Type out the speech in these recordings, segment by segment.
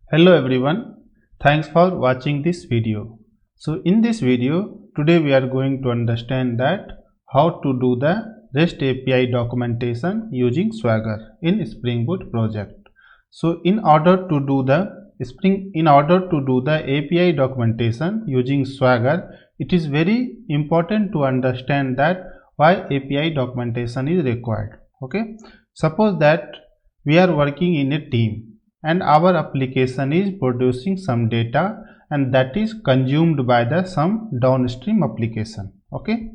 Hello everyone, thanks for watching this video. So in this video, today we are going to understand that how to do the REST API documentation using Swagger in Spring Boot project. So in order to do the API documentation using Swagger, it is very important to understand that why API documentation is required. Okay, suppose that we are working in a team and our application is producing some data and that is consumed by the some downstream application. Okay,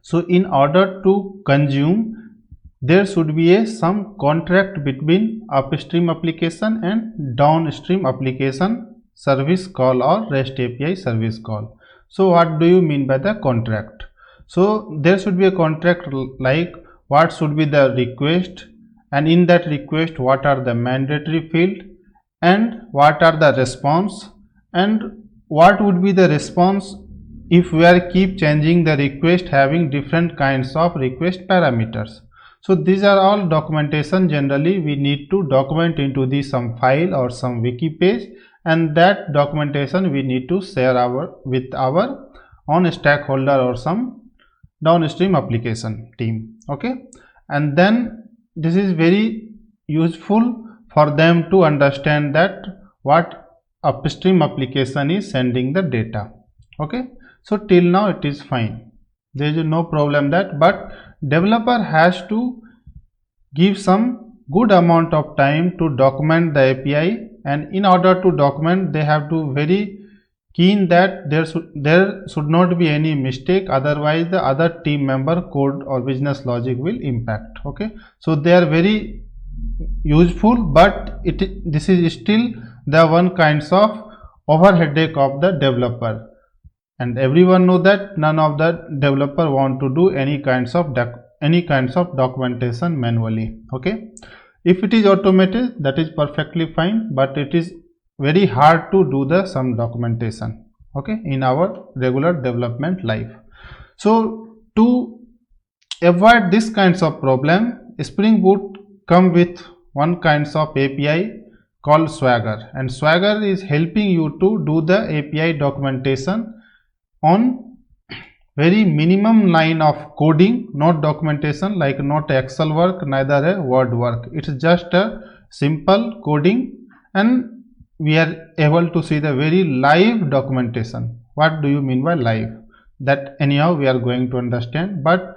so in order to consume, there should be some contract between upstream application and downstream application service call or REST API service call. So what do you mean by the contract? So there should be a contract like what should be the request, and in that request what are the mandatory field and what are the response, and what would be the response if we are keep changing the request having different kinds of request parameters. So these are all documentation generally we need to document into the some file or some wiki page, and that documentation we need to share with our own stakeholder or some downstream application team. Okay, and then this is very useful for them to understand that what upstream application is sending the data. Okay, so till now it is fine, there is no problem that, but developer has to give some good amount of time to document the API, and in order to document they have to very keen that there should not be any mistake, otherwise the other team member code or business logic will impact. Okay, so they are very useful, but this is still the one kinds of overheadache of the developer, and everyone know that none of the developer want to do any kinds of documentation manually. Okay, if it is automated that is perfectly fine, but it is very hard to do the some documentation, okay, in our regular development life. So to avoid this kinds of problem, Spring Boot come with one kinds of API called Swagger, and Swagger is helping you to do the API documentation on very minimum line of coding, not documentation like not Excel work, neither a Word work. It's just a simple coding, and we are able to see the very live documentation. What do you mean by live? That anyhow we are going to understand, but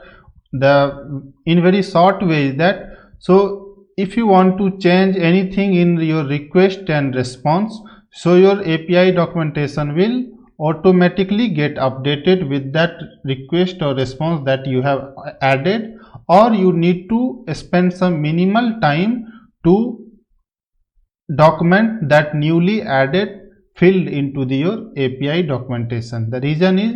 the in very short way is that, so if you want to change anything in your request and response, so your API documentation will automatically get updated with that request or response that you have added, or you need to spend some minimal time to document that newly added field into your API documentation. The reason is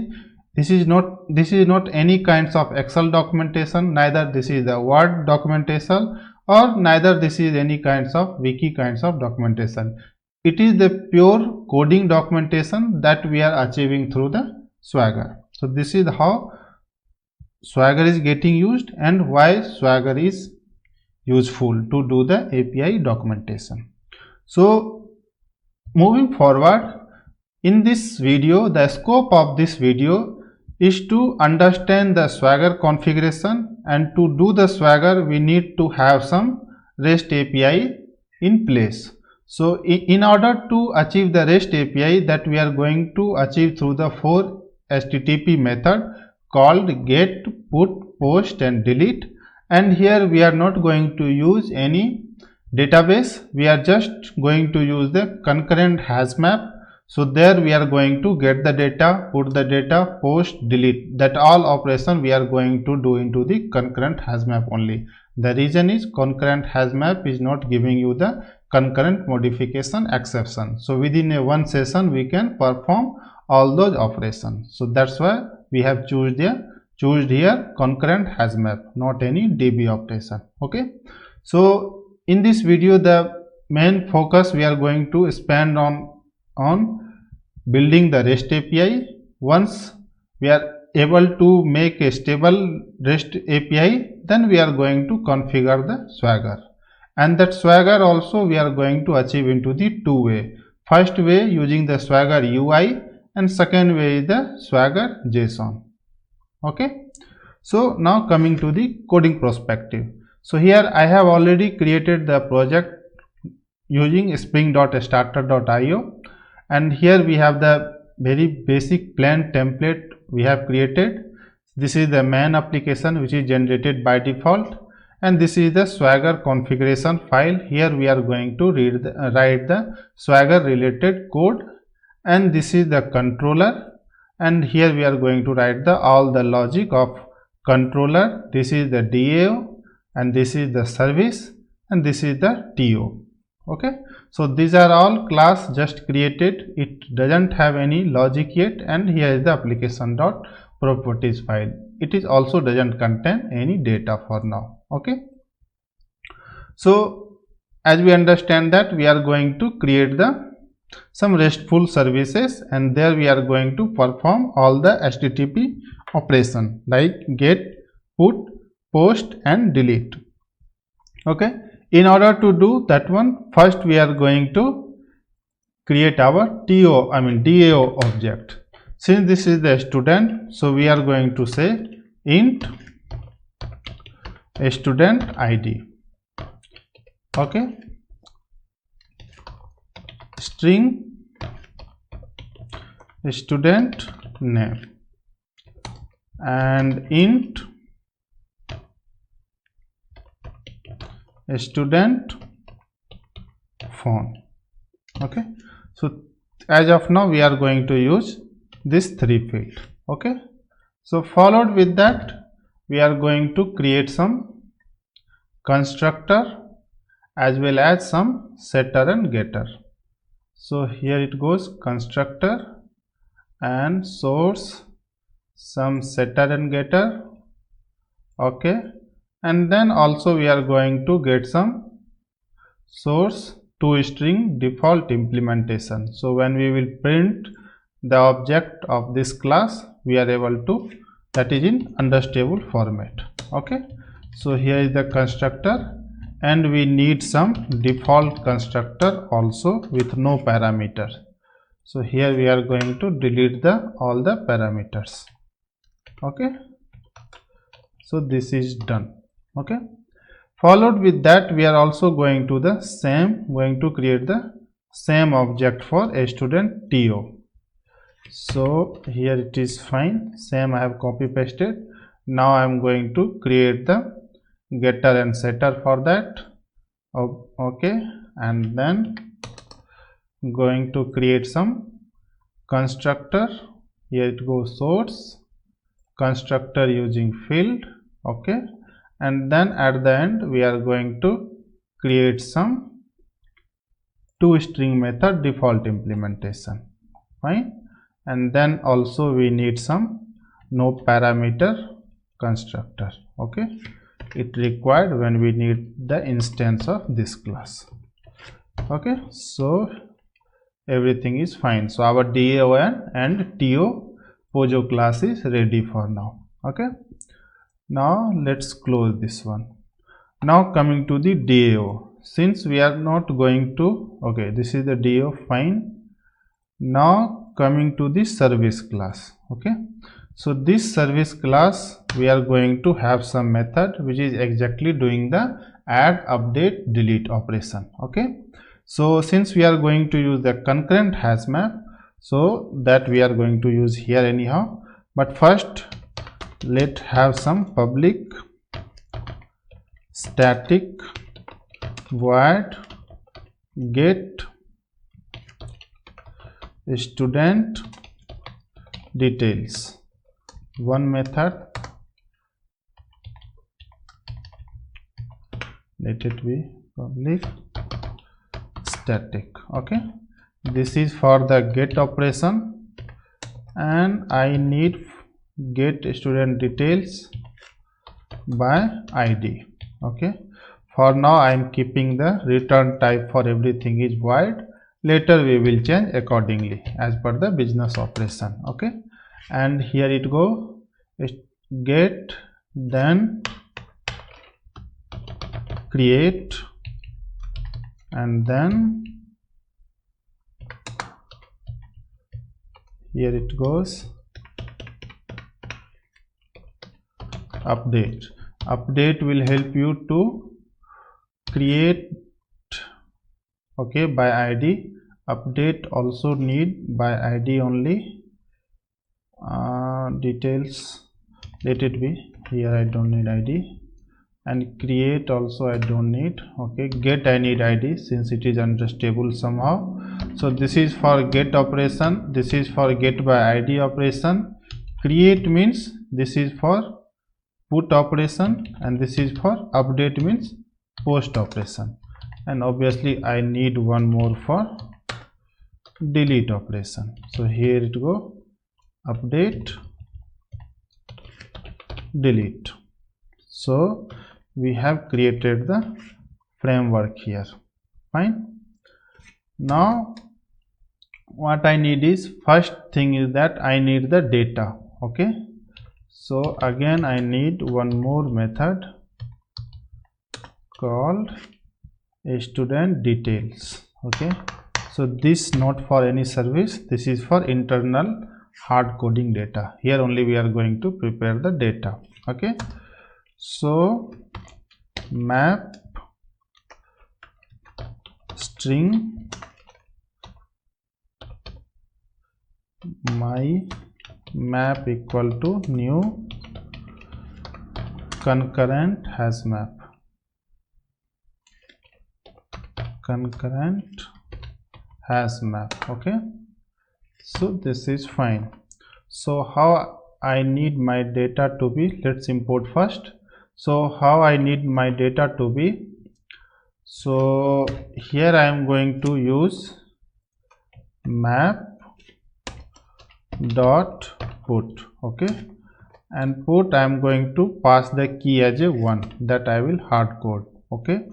this is not any kinds of Excel documentation, neither this is the Word documentation, or neither this is any kinds of wiki kinds of documentation. It is the pure coding documentation that we are achieving through the Swagger. So this is how Swagger is getting used and why Swagger is useful to do the API documentation. So moving forward, in this video, the scope of this video is to understand the Swagger configuration, and to do the Swagger we need to have some REST API in place. So in order to achieve the REST API that we are going to achieve through the 4 HTTP method called get, put, post and delete, and here we are not going to use any database, we are just going to use the concurrent hash map. So there we are going to get the data, put the data, post, delete, that all operation we are going to do into the concurrent hash map only. The reason is concurrent hash map is not giving you the concurrent modification exception. So within a one session we can perform all those operations. So that's why we have choose here concurrent hash map, not any DB operation. Okay, so in this video the main focus we are going to spend on building the REST API. Once we are able to make a stable REST API, then we are going to configure the Swagger. and that Swagger also we are going to achieve into the two way. First way using the Swagger UI, and second way is the Swagger JSON. Okay, so now coming to the coding perspective. So here I have already created the project using spring.starter.io, and here we have the very basic plain template we have created. This is the main application which is generated by default, and this is the Swagger configuration file. Here we are going to write the Swagger related code, and this is the controller, and here we are going to write all the logic of controller. This is the DAO, and this is the service, and this is the TO. Okay, so these are all class just created, it doesn't have any logic yet, and here is the application.properties file. It is also doesn't contain any data for now. Okay, so as we understand that we are going to create some RESTful services, and there we are going to perform all the HTTP operation like get, put, post and delete. Okay, in order to do that one, first we are going to create our DAO object. Since this is the student, so we are going to say int student ID. Okay, string student name, and int student phone. Okay, so as of now we are going to use this three field. Okay, so followed with that we are going to create some constructor as well as some setter and getter. So here it goes, constructor and source, some setter and getter. Okay, and then also we are going to get some source toString default implementation. So when we will print the object of this class, we are able to, that is in understable format. Okay, so here is the constructor, and we need some default constructor also with no parameter. So here we are going to delete all the parameters. Okay, so this is done. Okay, followed with that we are also going to create the same object for a student TO. So here it is fine, same I have copy pasted. Now I am going to create the getter and setter for that. Okay, and then going to create some constructor. Here it goes, source constructor using field. Okay, and then at the end we are going to create some toString method default implementation. Fine, and then also we need some no parameter constructor. Okay, it required when we need the instance of this class. Okay, so everything is fine. So our DAO and TO Pojo class is ready for now. Okay, now let's close this one. Now coming to the DAO, since we are not going to, okay, this is the DAO, fine. Now coming to the service class. Okay, so this service class we are going to have some method which is exactly doing the add, update, delete operation. Okay, so since we are going to use the concurrent hash map, so that we are going to use here anyhow, but first let have some public static void get student details, one method, let it be public static. Okay, this is for the get operation, and I need get student details by ID. Okay, for now I am keeping the return type for everything is void. Later we will change accordingly as per the business operation. Okay, and here it go, get, then create and then here it goes update. Update will help you to create, okay, by ID. Update also need by ID only. Details, let it be here, I don't need ID, and create also I don't need. Okay, get I need ID since it is understable somehow. So this is for get operation, this is for get by ID operation. Create means this is for put operation, and this is for update means post operation. And obviously I need one more for delete operation. So here it go, update, delete. So we have created the framework here. Fine. Now what I need is, first thing is that I need the data. Okay, so again I need one more method called student details. Okay, so this not for any service, this is for internal hard coding data. Here only we are going to prepare the data. Okay, so map string my map equal to new concurrent has map, concurrent has map. Okay, so this is fine. So how I need my data to be, let's import first. So how I need my data to be, so here I am going to use map dot put. Okay, and put I am going to pass the key as a 1, that I will hard code. Okay,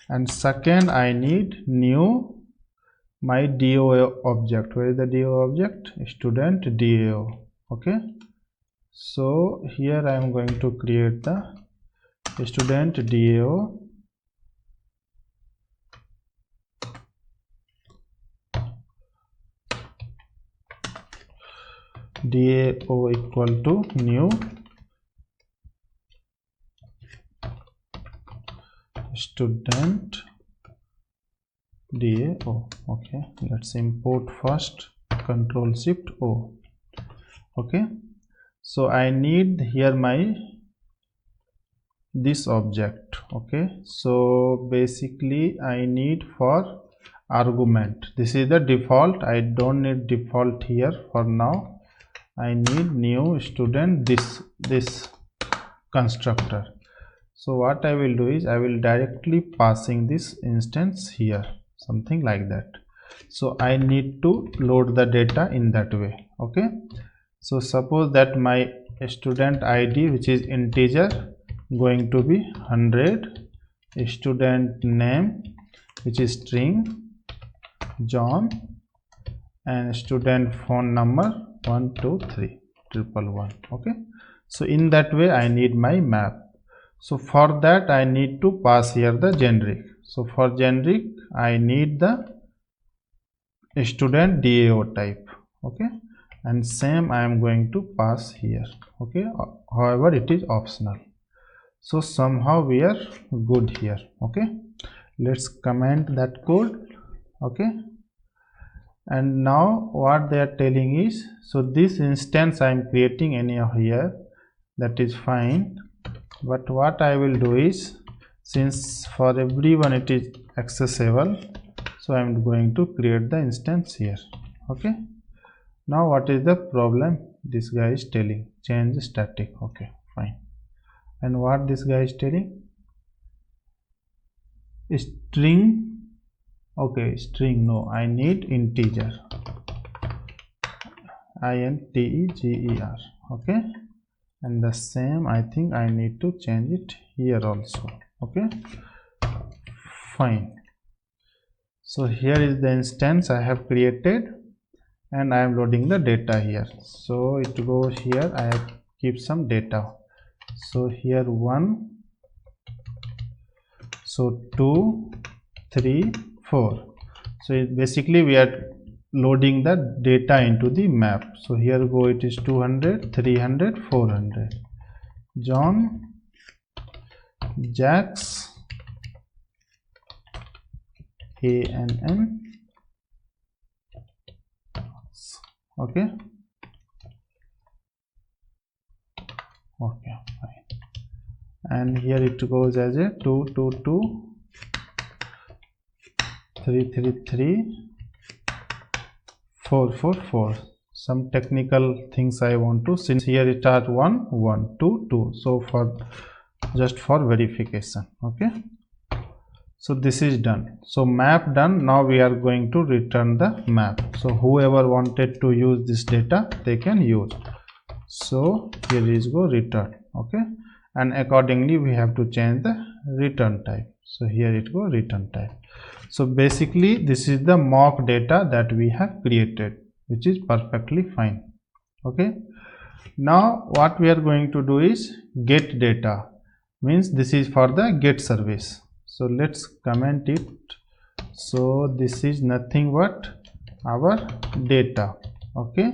and second I need new my DAO object. Where is the DAO object? Student DAO. Okay, so here I am going to create the student DAO equal to new student DAO. Okay, let's import first, Control Shift O. Okay, so I need here my this object. Okay, so basically I need for argument, this is the default, I don't need default here for now. I need new student, this constructor. So what I will do is I will directly passing this instance here, something like that. So I need to load the data in that way. Okay, so suppose that my student ID, which is integer, going to be 100, student name, which is string John, and student phone number 1231111. Okay, so in that way I need my map. So for that I need to pass here the generic. So for generic I need the student DAO type. Okay, and same I am going to pass here. Okay, however it is optional. So somehow we are good here. Okay, let's comment that code. Okay, and now what they are telling is, so this instance I am creating anyhow here, that is fine, but what I will do is, since for everyone it is accessible, so I am going to create the instance here. Okay, now what is the problem? This guy is telling change static. Okay, fine. And what this guy is telling, string. Okay, string, no, I need integer, integer. Okay, and the same I think I need to change it here also. Okay, fine. So here is the instance I have created, and I am loading the data here. So it goes here, I have keep some data. So here 1, so 2, 3, 4. So basically we are loading the data into the map. So here go, it is 200, 300, 400. John, Jacks, ANN. Okay. Okay, fine. And here it goes as a 222, 333, 444. Some technical things I want to, since here it are 1 1 2 2, so for just for verification. Okay, so this is done. So map done. Now we are going to return the map. So whoever wanted to use this data, they can use. So here is go return. Okay, and accordingly we have to change the return type. So here it go return type. So basically this is the mock data that we have created, which is perfectly fine. Okay, now what we are going to do is get data, means this is for the get service. So let's comment it. So this is nothing but our data. Okay,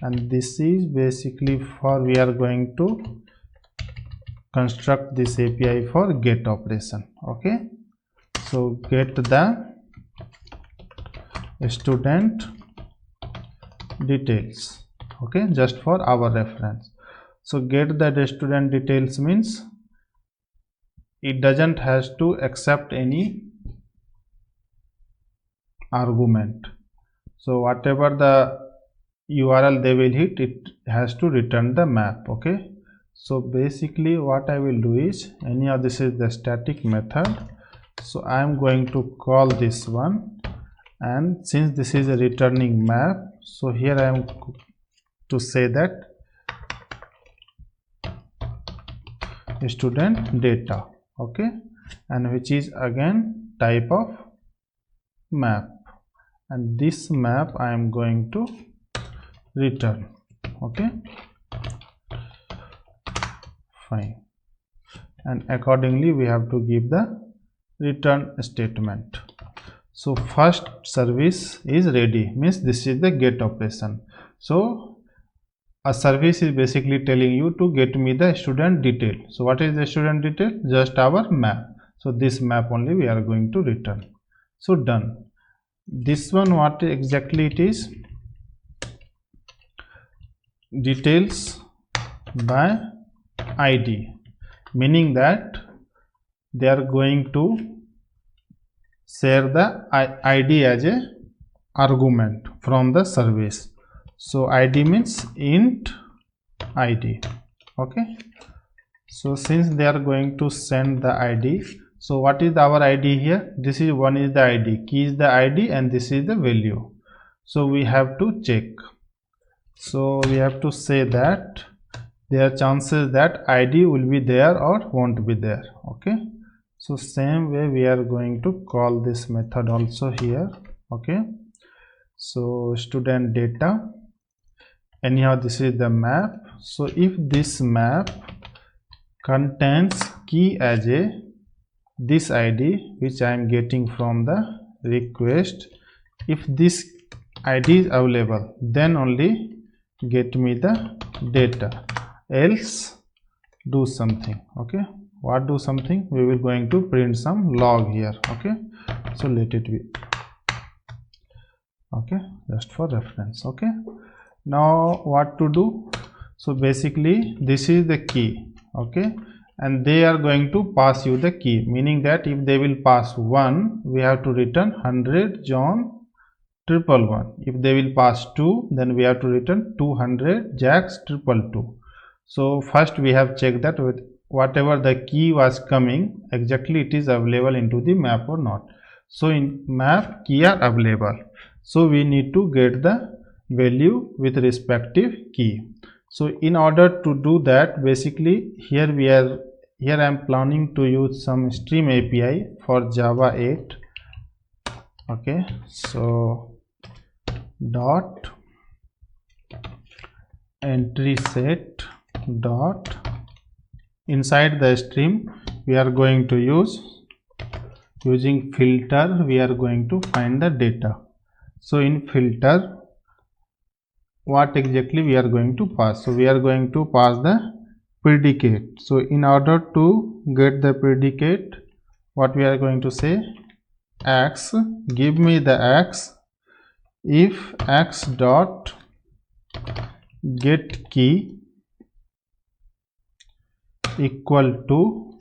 and this is basically for, we are going to construct this API for get operation. Okay, so get the student details. Okay, just for our reference. So get the student details means it doesn't has to accept any argument. So whatever the URL they will hit, it has to return the map. Okay, so basically what I will do is, anyhow this is the static method, so I am going to call this one, and since this is a returning map, so here I am to say that student data. Okay, and which is again type of map, and this map I am going to return. Okay, fine, and accordingly we have to give the return statement. So first service is ready, means this is the get operation. So a service is basically telling you to get me the student detail. So what is the student detail? Just our map. So this map only we are going to return. So done. This one, what exactly it is? Details by ID, meaning that they are going to share the ID as a argument from the service. So ID means int ID. Okay, so since they are going to send the ID, so what is our ID here? This is one is the ID, key is the ID, and this is the value. So we have to check. So we have to say that there are chances that ID will be there or won't be there. Okay, so same way we are going to call this method also here. Okay, so student data, anyhow this is the map. So if this map contains key as a this ID which I am getting from the request, if this ID is available, then only get me the data, else do something. Okay, what do something? We will going to print some log here. Okay, so let it be. Okay, just for reference. Okay, now what to do? So basically this is the key. Okay, and they are going to pass you the key, meaning that if they will pass 1, we have to return 100 John 111. If they will pass 2, then we have to return 200 Jacks 222. So first we have checked that with whatever the key was coming, exactly it is available into the map or not. So in map key are available, so we need to get the value with respective key. So in order to do that, basically here I am planning to use some stream API for Java 8. Okay, so dot entry set dot, inside the stream we are going to use using filter we are going to find the data. So in filter, what exactly we are going to pass? So we are going to pass the predicate. So in order to get the predicate, what we are going to say, x, give me the x if x dot get key equal to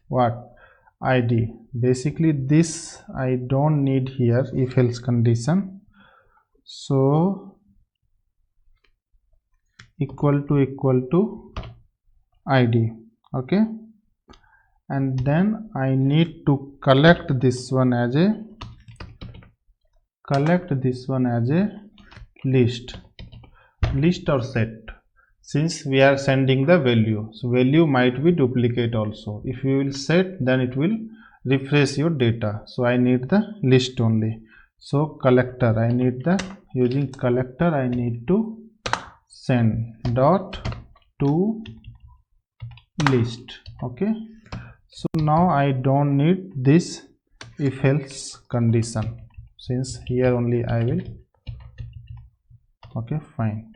what, id. Basically this I don't need here, if else condition. So equal to id, okay, and then I need to collect this one as a list or set, since we are sending the value. So value might be duplicate also. If you will set, then it will refresh your data. So I need the list only. So collector, I need the, using collector I need to send dot to list, okay. So now I don't need this if else condition, since here only I will, okay, fine.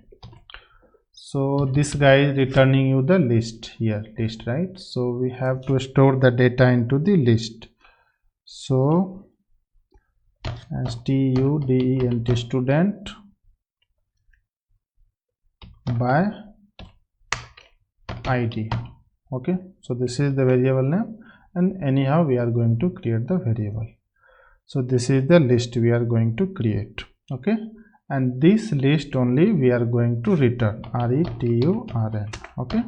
So this guy is returning you the list here, list, right? So we have to store the data into the list. So student student by id, okay. So this is the variable name, and anyhow we are going to create the variable. So this is the list we are going to create, okay, and this list only we are going to return, return, okay.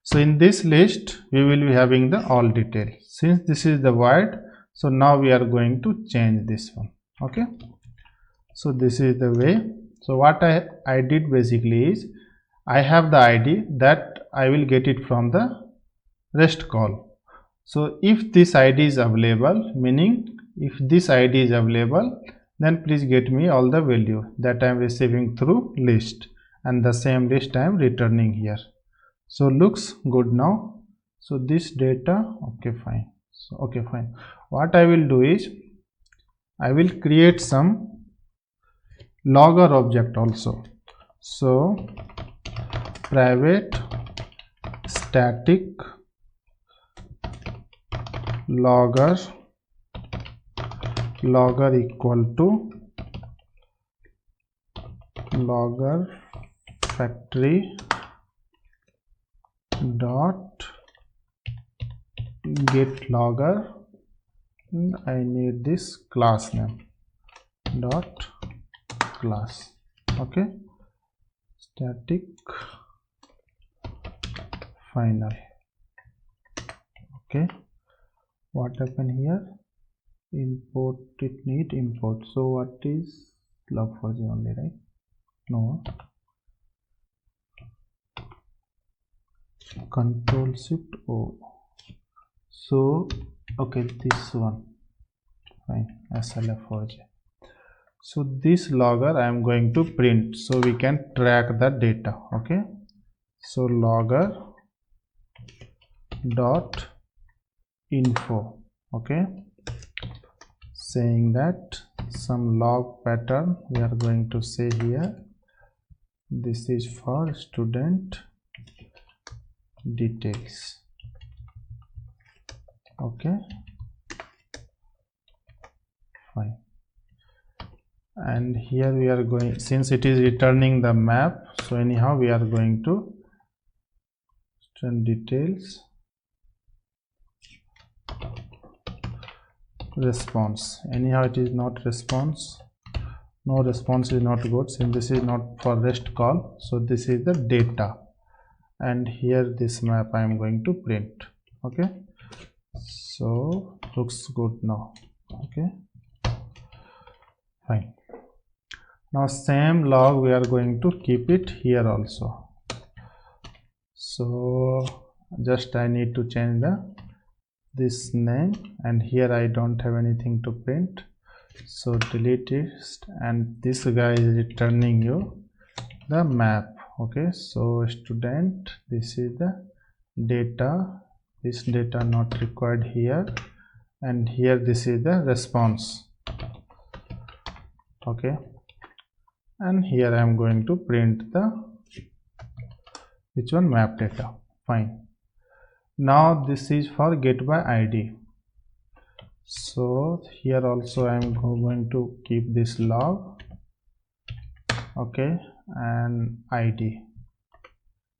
So in this list we will be having the all detail. Since this is the void, so now we are going to change this one, okay. So this is the way. So what I did basically is, I have the id that I will get it from the REST call. So if this id is available, meaning if this id is available, then please get me all the value that I am receiving through list, and the same list I am returning here. So looks good now. So this data, okay, fine. So okay, fine. What I will do is, I will create some logger object also. So private static logger equal to logger factory dot get logger, and I need this class name dot class, okay, static final, okay. What happened here, import, it need import. So what is log4j only, right? No, control shift O. So okay, this one, fine, slf4j. So this logger I am going to print, so we can track the data, okay. So logger dot info, okay, saying that some log pattern we are going to say here. This is for student details, okay, fine. And here we are going, since it is returning the map, so anyhow we are going to student details response. Anyhow it is not response, no response is not good, since this is not for REST call. So this is the data, and here this map I am going to print, okay. So looks good now, okay, fine. Now same log we are going to keep it here also. So just I need to change this name, and here I don't have anything to print, so delete it, and this guy is returning you the map, okay. So student, this is the data, this data not required here, and here this is the response. Okay, and here I am going to print the which one, map data. Fine. Now this is for get by ID. So here also I am going to keep this log. Okay, and ID.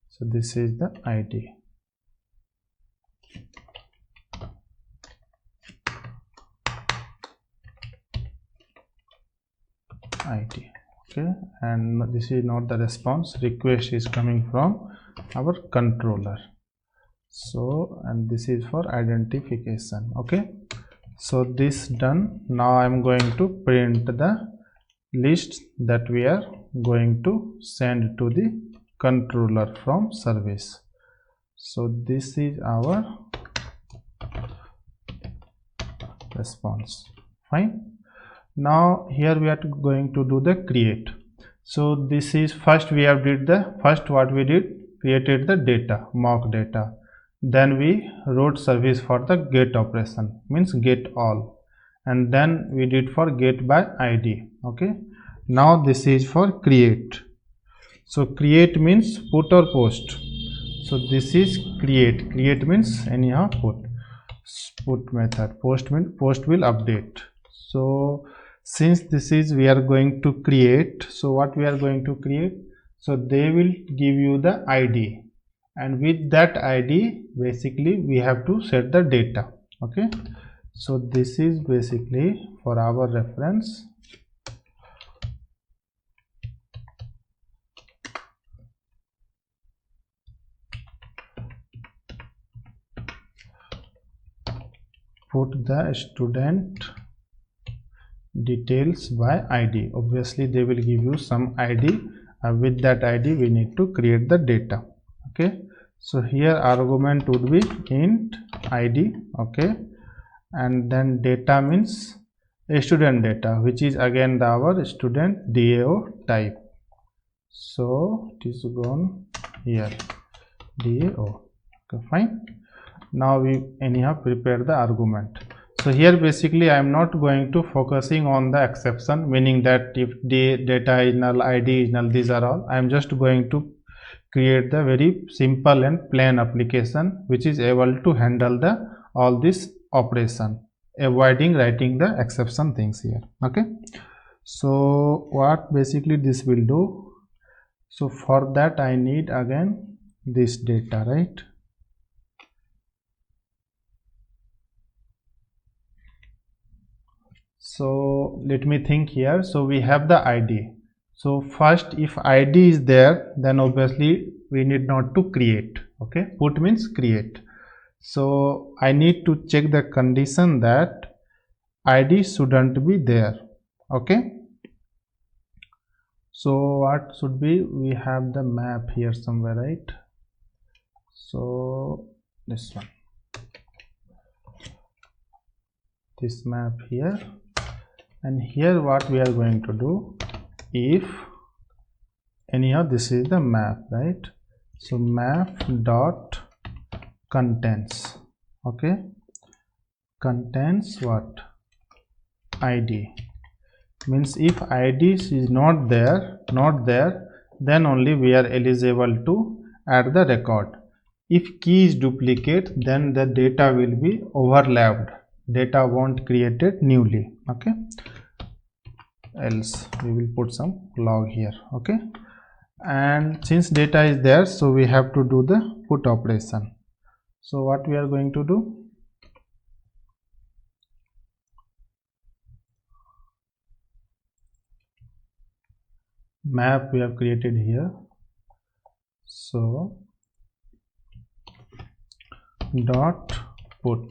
So this is the ID. ID. Okay, and this is not the response. Request is coming from our controller. So, and this is for identification. Okay, so this done. Now I am going to print the list that we are going to send to the controller from service. So this is our response. Fine. Now here we are going to do the create. So this is first we have did the first what we did, created the data, mock data. Then we wrote service for the get operation, means get all, and then we did for get by ID. Okay, now this is for create. So create means put or post. So this is create. Create means anyhow put method. Post means post will update. So since this is we are going to create, so what we are going to create, so they will give you the ID, and with that ID basically we have to set the data. Okay, so this is basically for our reference. Put the student details by ID. Obviously they will give you some ID, with that ID we need to create the data. Okay, so here argument would be int ID. Okay, and then data means a student data, which is again our student DAO type. So it is gone here, DAO. Okay, fine. Now we anyhow prepare the argument. So here basically I am not going to focusing on the exception, meaning that if the data is null, ID is null, these are all. I am just going to create the very simple and plain application which is able to handle the all this operation, avoiding writing the exception things here. Okay, so what basically this will do, so for that I need again this data, right? So let me think here. So we have the ID. So first if ID is there, then obviously we need not to create. Okay, put means create. So I need to check the condition that ID shouldn't be there. Okay, so what should be, we have the map here somewhere, right? So this one, this map here, and here what we are going to do, if anyhow this is the map, right? So map dot contents. Okay, contains what, ID, means if ID is not there, then only we are eligible to add the record. If key is duplicate, then the data will be overlapped, data won't created newly. Okay, else we will put some log here. Okay, and since data is there, so we have to do the put operation. So what we are going to do, map we have created here, so dot put,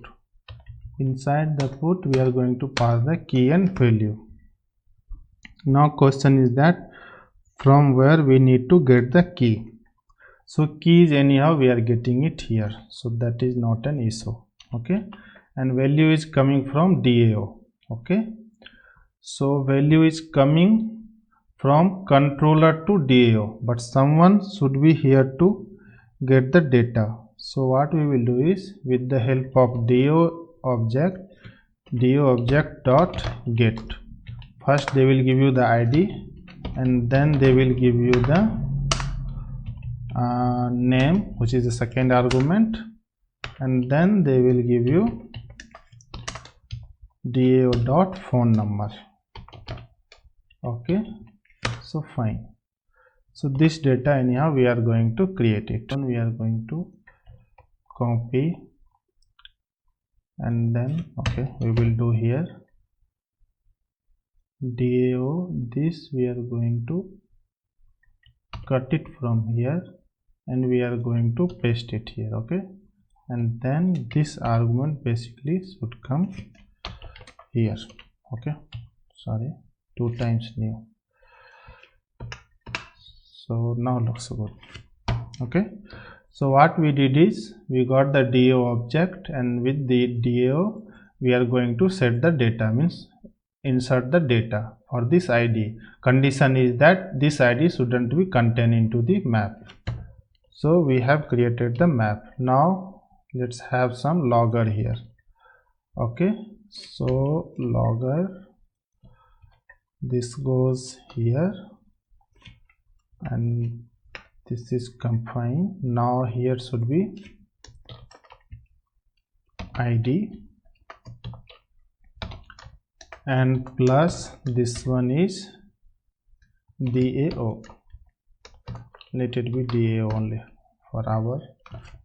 inside the put we are going to pass the key and value. Now question is that from where we need to get the key. So key is anyhow we are getting it here, so that is not an issue. Okay, and value is coming from DAO. Okay, so value is coming from controller to DAO, but someone should be here to get the data. So what we will do is, with the help of DAO object, DO object dot get. First they will give you the ID, and then they will give you the name, which is the second argument, and then they will give you DAO dot phone number. Okay, so fine. So this data anyhow we are going to create it, and we are going to copy, and then okay, we will do here DAO. This we are going to cut it from here, and we are going to paste it here. Okay, and then this argument basically should come here. Okay, sorry, 2 times new. So now looks good. Okay, so what we did is we got the DAO object, and with the DAO we are going to set the data, means insert the data for this ID. Condition is that this ID shouldn't be contained into the map. So we have created the map. Now let's have some logger here. Okay, so logger, this goes here, and this is confined. Now here should be ID, and plus this one is DAO. Let it be DAO only for our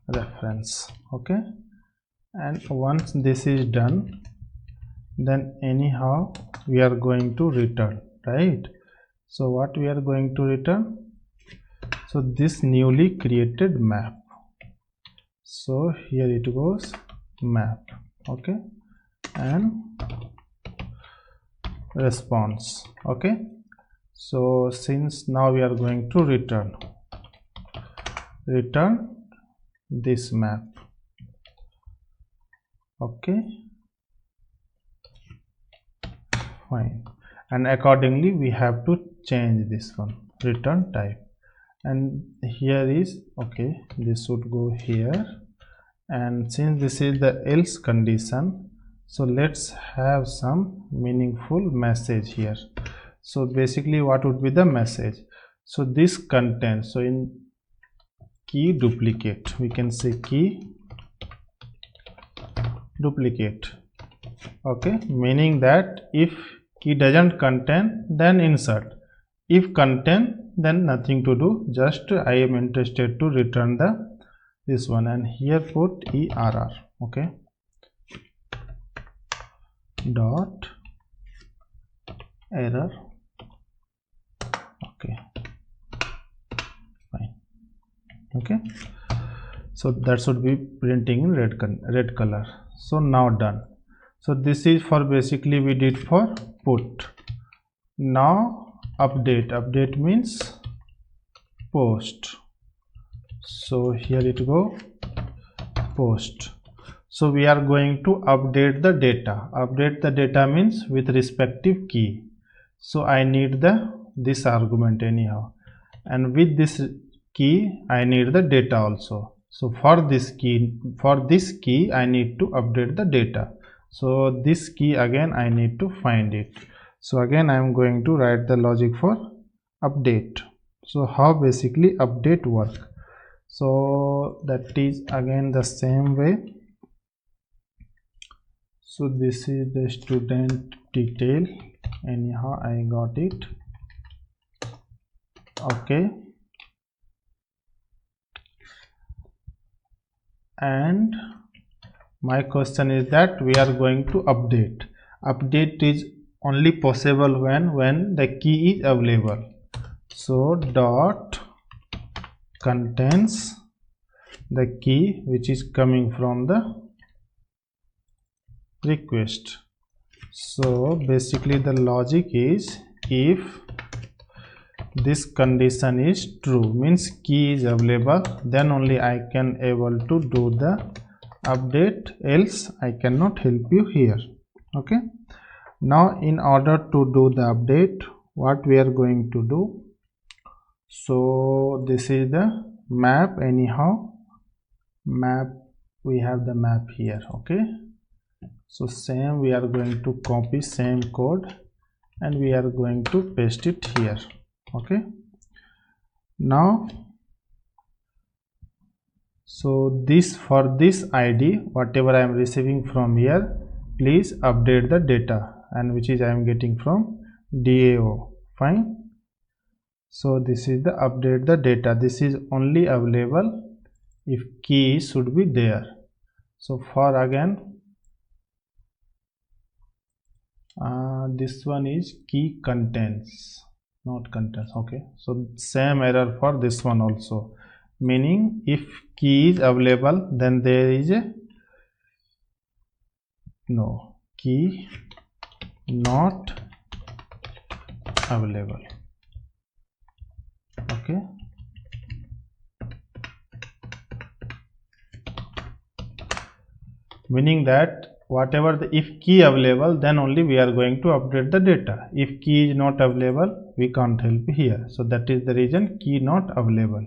reference. Okay, and once this is done, then anyhow we are going to return, right? So what we are going to return? So this newly created map. So here it goes, map. Okay, and response. Okay, so since now we are going to return this map. Okay, fine, and accordingly we have to change this one, return type, and here is okay, this should go here, and since this is the else condition, so let's have some meaningful message here. So basically what would be the message? So this contains, so in key duplicate, we can say key duplicate. Okay, meaning that if key doesn't contain, then insert. If contain, then nothing to do, just I am interested to return the this one, and here put ERR. Okay, dot error. Okay, fine. Okay, so that should be printing in red color. So now done. So this is for basically we did for put. Now update means post. So here it go, post. So we are going to update the data. Update the data means with respective key. So I need this argument anyhow, and with this key I need the data also. So for this key I need to update the data. So this key again I need to find it. So again I am going to write the logic for update. So how basically update work? So that is again the same way. So this is the student detail, anyhow I got it. Okay, and my question is that we are going to update. Update is only possible when the key is available. So dot contains the key which is coming from the request. So basically the logic is if this condition is true, means key is available, then only I can able to do the update, else I cannot help you here. Okay, now in order to do the update, what we are going to do? So this is the map, anyhow map, we have the map here. Okay, So same, we are going to copy same code and we are going to paste it here. Okay, now so this, for this ID whatever I am receiving from here, please update the data, and which is I am getting from DAO. Fine. So this is the update the data. This is only available if key should be there. So for again this one is key contains, not contents. Okay, so same error for this one also, meaning if key is available then there is a no key not available. Okay, meaning that whatever the, if key available then only we are going to update the data. If key is not available we can't help here, so that is the reason key not available.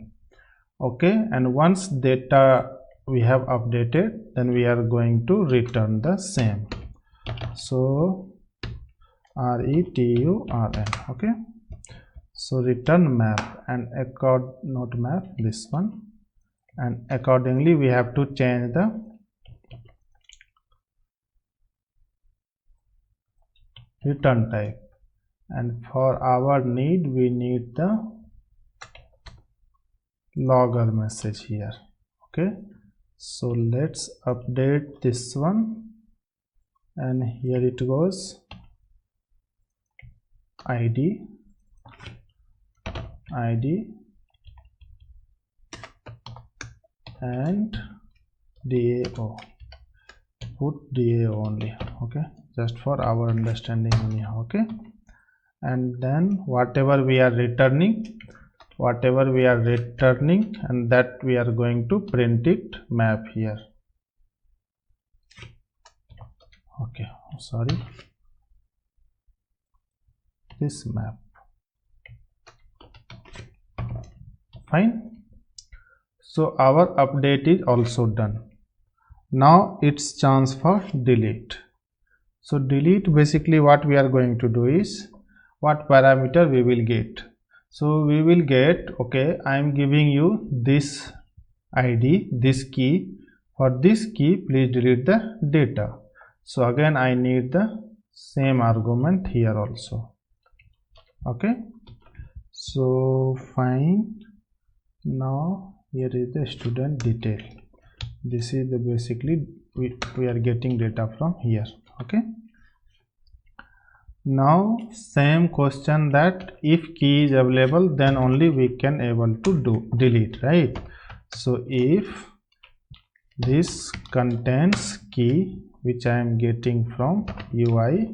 Okay, and once data we have updated, then we are going to return the same. So return. Okay, so return map and not map, this one, and accordingly we have to change the return type, and for our need we need the logger message here. Okay, so let's update this one, and here it goes ID and DAO, put DAO only. Okay, just for our understanding anyhow. Okay, and then whatever we are returning, and that we are going to print it map here. Okay, sorry, this map. Fine. So our update is also done. Now it's chance for delete. So delete, basically what we are going to do is, what parameter we will get. So we will get, okay, I am giving you this ID, this key. For this key please delete the data. So again I need the same argument here also. Okay, so fine. Now here is the student detail. This is the basically we are getting data from here. Okay, now same question, that if key is available then only we can able to do delete, right? So if this contains key, which I am getting from UI,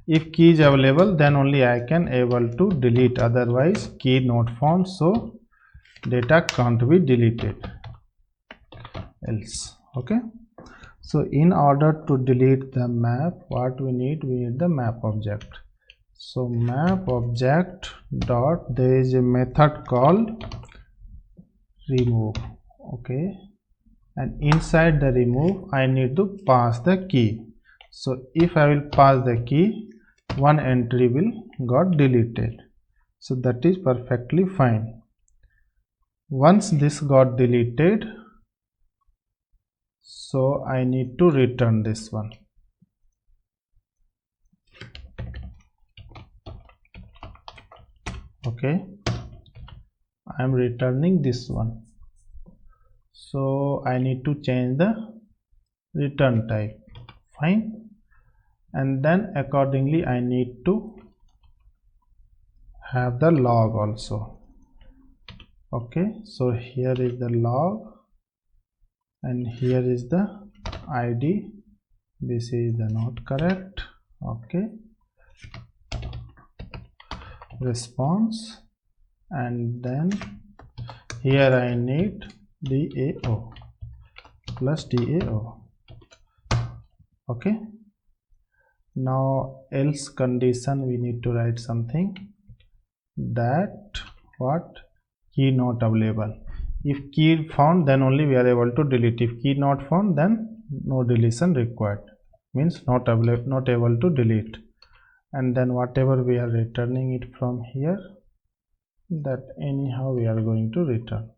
if key is available then only I can able to delete, otherwise key not found, so data can't be deleted else. Okay, so in order to delete the map, what we need the map object. So map object dot, there is a method called remove. Okay, and inside the remove I need to pass the key. So if I will pass the key, one entry will got deleted, so that is perfectly fine. Once this got deleted, so I need to return this one. Okay, I am returning this one, so I need to change the return type. Fine, and then accordingly I need to have the log also. Okay, so here is the log and here is the ID. This is the not correct. Okay, response, and then here I need DAO plus DAO. Okay, now else condition we need to write something, that what, key not available. If key found then only we are able to delete. If key not found then no deletion required. means not able to delete, and then whatever we are returning it from here, that anyhow we are going to return.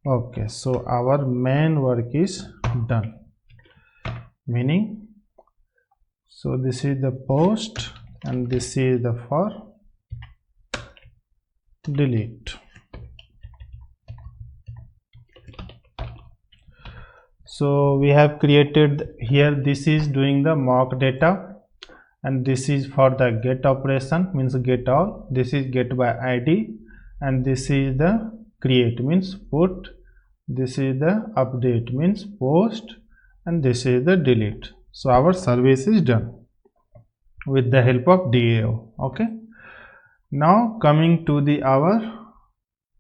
Okay, so our main work is done, meaning, so this is the post and this is the for delete. So we have created here, this is doing the mock data, and this is for the get operation, means get all, this is get by id, and this is the create, means put, this is the update, means post, and this is the delete. So our service is done with the help of DAO. Okay, now coming to the our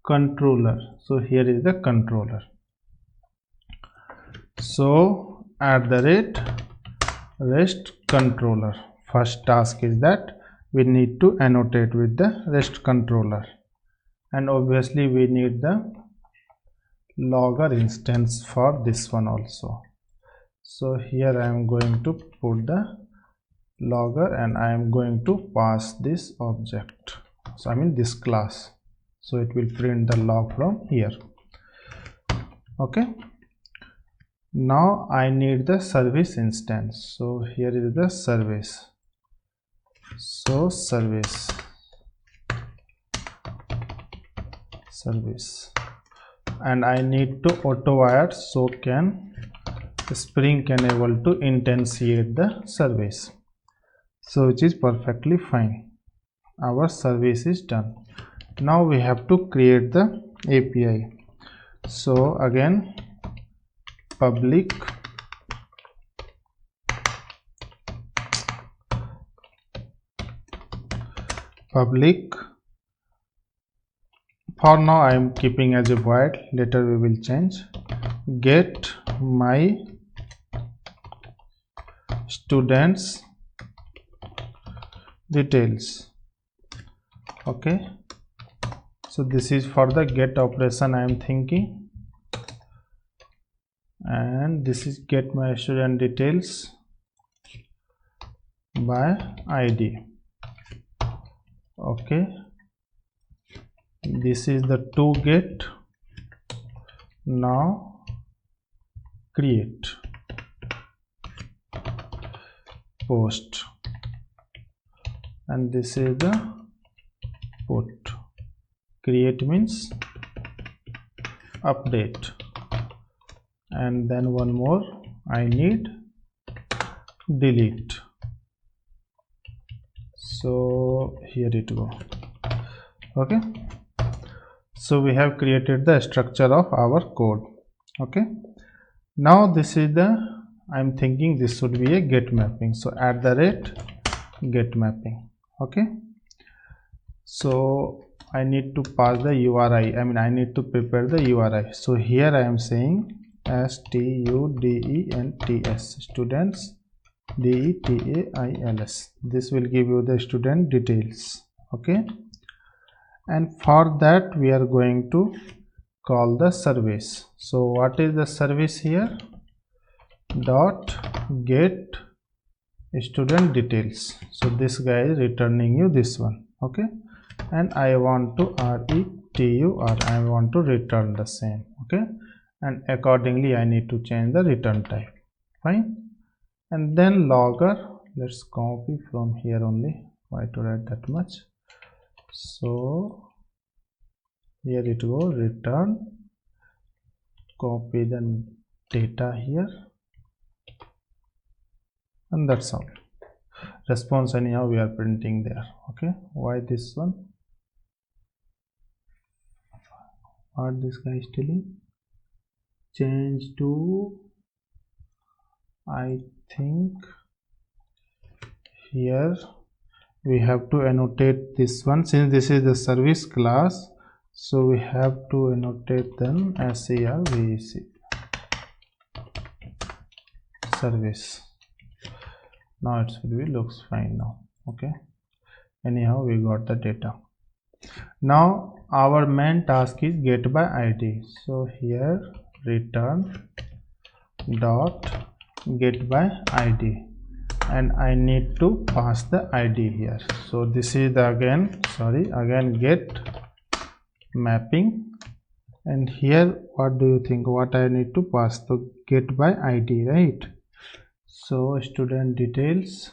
controller. So here is the controller. So at the rate rest controller, first task is that we need to annotate with the rest controller, and obviously we need the logger instance for this one also. So here I am going to put the logger and I am going to pass this object, so I mean this class, so it will print the log from here. Okay, now I need the service instance, so here is the service, so service, and I need to auto wire, so Spring can able to instantiate the service, so which is perfectly fine. Our service is done. Now we have to create the API. So again, public for now I am keeping as a void, later we will change, get my students details. Okay, so this is for the get operation I am thinking, and this is get my student details by id. Okay, this is the to get. Now create post, and this is the put. Create means update, and then one more I need delete. So here it go. Okay, so we have created the structure of our code. Okay, now this is the, I'm thinking this should be a get mapping, so at the rate get mapping. Okay, so I need to pass the URI, I mean I need to prepare the URI. So here I am saying students, students details. This will give you the student details. Okay, and for that we are going to call the service. So what is the service here? Dot get student details. So this guy is returning you this one. Okay, and I want to retur, I want to return the same. Okay, and accordingly I need to change the return type. Fine, and then logger, let's copy from here only, why to write that much. So here it go, return, copy the data here, and that's all. Response anyhow we are printing there. Okay, why this one? What this guy is telling? Change to, I think here we have to annotate this one, since this is the service class, so we have to annotate them as service service. Now it should be looks fine now. Okay, anyhow we got the data. Now our main task is get by id, so here return dot get by id, and I need to pass the id here. So this is the again get mapping, and here what do you think, what I need to pass? So get by id, right? So student details,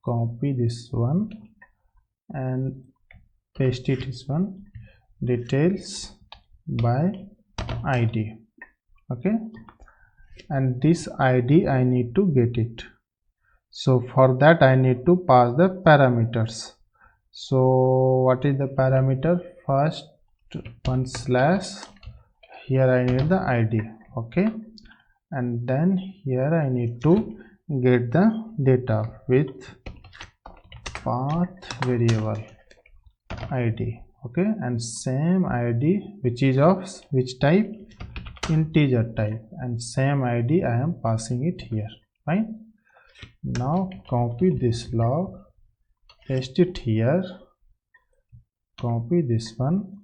copy this one and paste it this one, details by id. Okay, and this id I need to get it. So for that I need to pass the parameters. So what is the parameter? First one slash, here I need the id. Okay, and then here I need to get the data with path variable id. Okay, and same id which is of which type? Integer type, and same id I am passing it here. Fine. Now copy this log, paste it here, copy this one,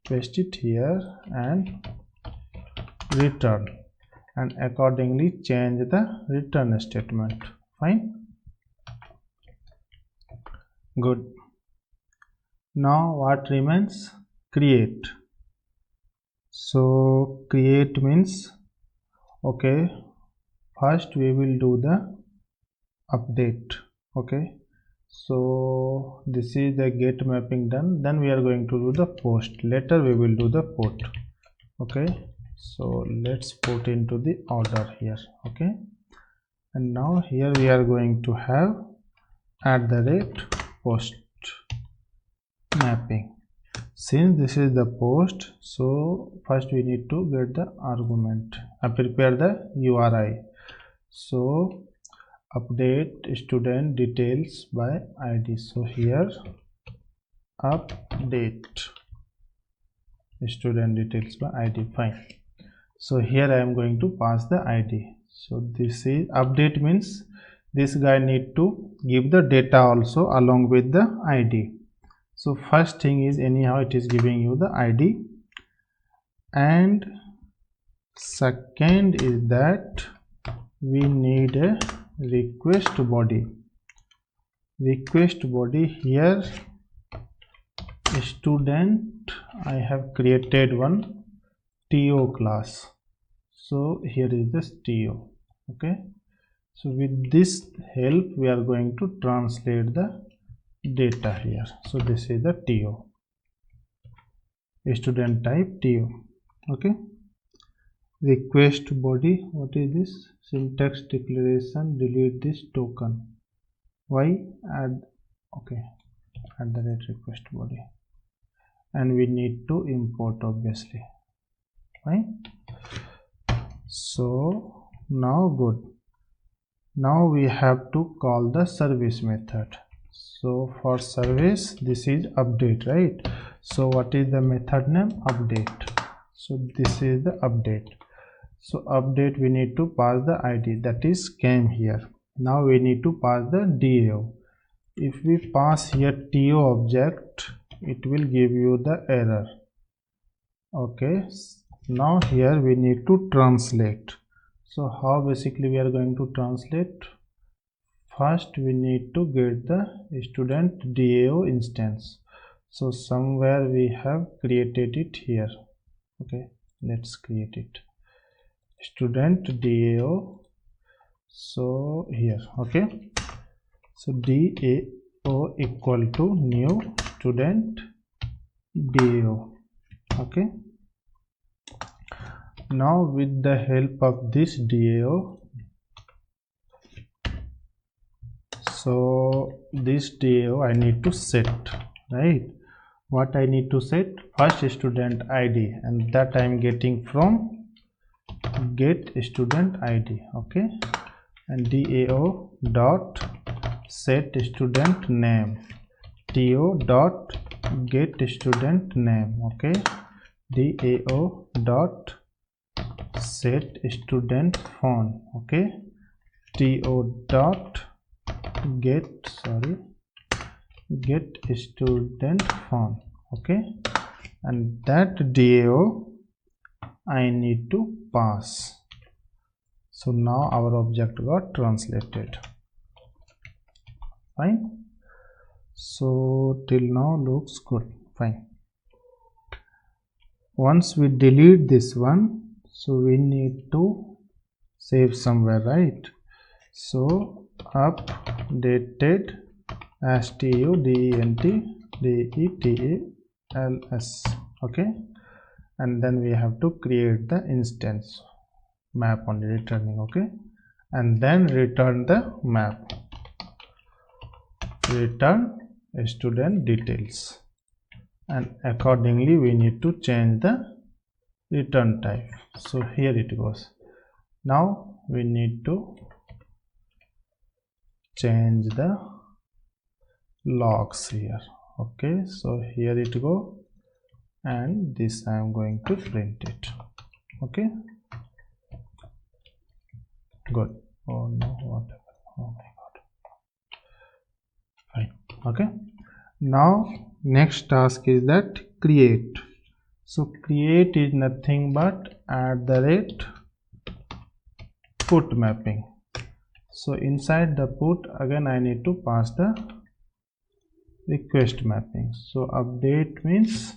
paste it here, and return, and accordingly change the return statement. Fine. Good. Now what remains? Create. So create means, okay, first we will do the update. Okay, so this is the get mapping done, then we are going to do the post. Later we will do the put. Okay, so let's put into the order here. Okay, and now here we are going to have @post mapping. Since this is the post, so first we need to get the argument. I prepare the URI. So update student details by id. So here update student details by id. Fine. So here I am going to pass the id. So this is update means this guy need to give the data also along with the id. So first thing is, anyhow it is giving you the id, and second is that we need a request body. Request body, here student, I have created one to class. So here is this to. Okay, so with this help we are going to translate the data here. So this is the to, student type to. Okay, request body, what is this? Syntax declaration, delete this token. Why? Add, okay, add the request body, and we need to import obviously. Right? So now good. Now we have to call the service method. So for service, this is update, right? So what is the method name? Update. So this is the update. So update, we need to pass the id, that is came here. Now we need to pass the DAO. If we pass here to object, it will give you the error. Okay, now here we need to translate. So how basically we are going to translate? First we need to get the student DAO instance. So somewhere we have created it here. Okay, let's create it, student DAO. So here, okay, so DAO equal to new student DAO. Okay, now with the help of this DAO, so this DAO I need to set, right? What I need to set? First student ID, and that I am getting from get student ID. Okay, and DAO dot set student name, TO dot get student name. Okay, DAO dot set student phone. Okay, TO dot get student phone. Okay, and that DAO I need to pass. So now our object got translated. Fine. So till now looks good. Fine. Once we delete this one, so we need to save somewhere, right? So updated studentDetals, okay, and then we have to create the instance map only returning, okay, and then return the map, return student details, and accordingly we need to change the return type. So here it goes. Now we need to change the logs here, okay. So here it go, and this I am going to print it, okay. Good. Oh no, whatever. Oh my god. Fine. Okay. Now next task is that create. So create is nothing but @put mapping. So inside the put, again I need to pass the request mapping. So update means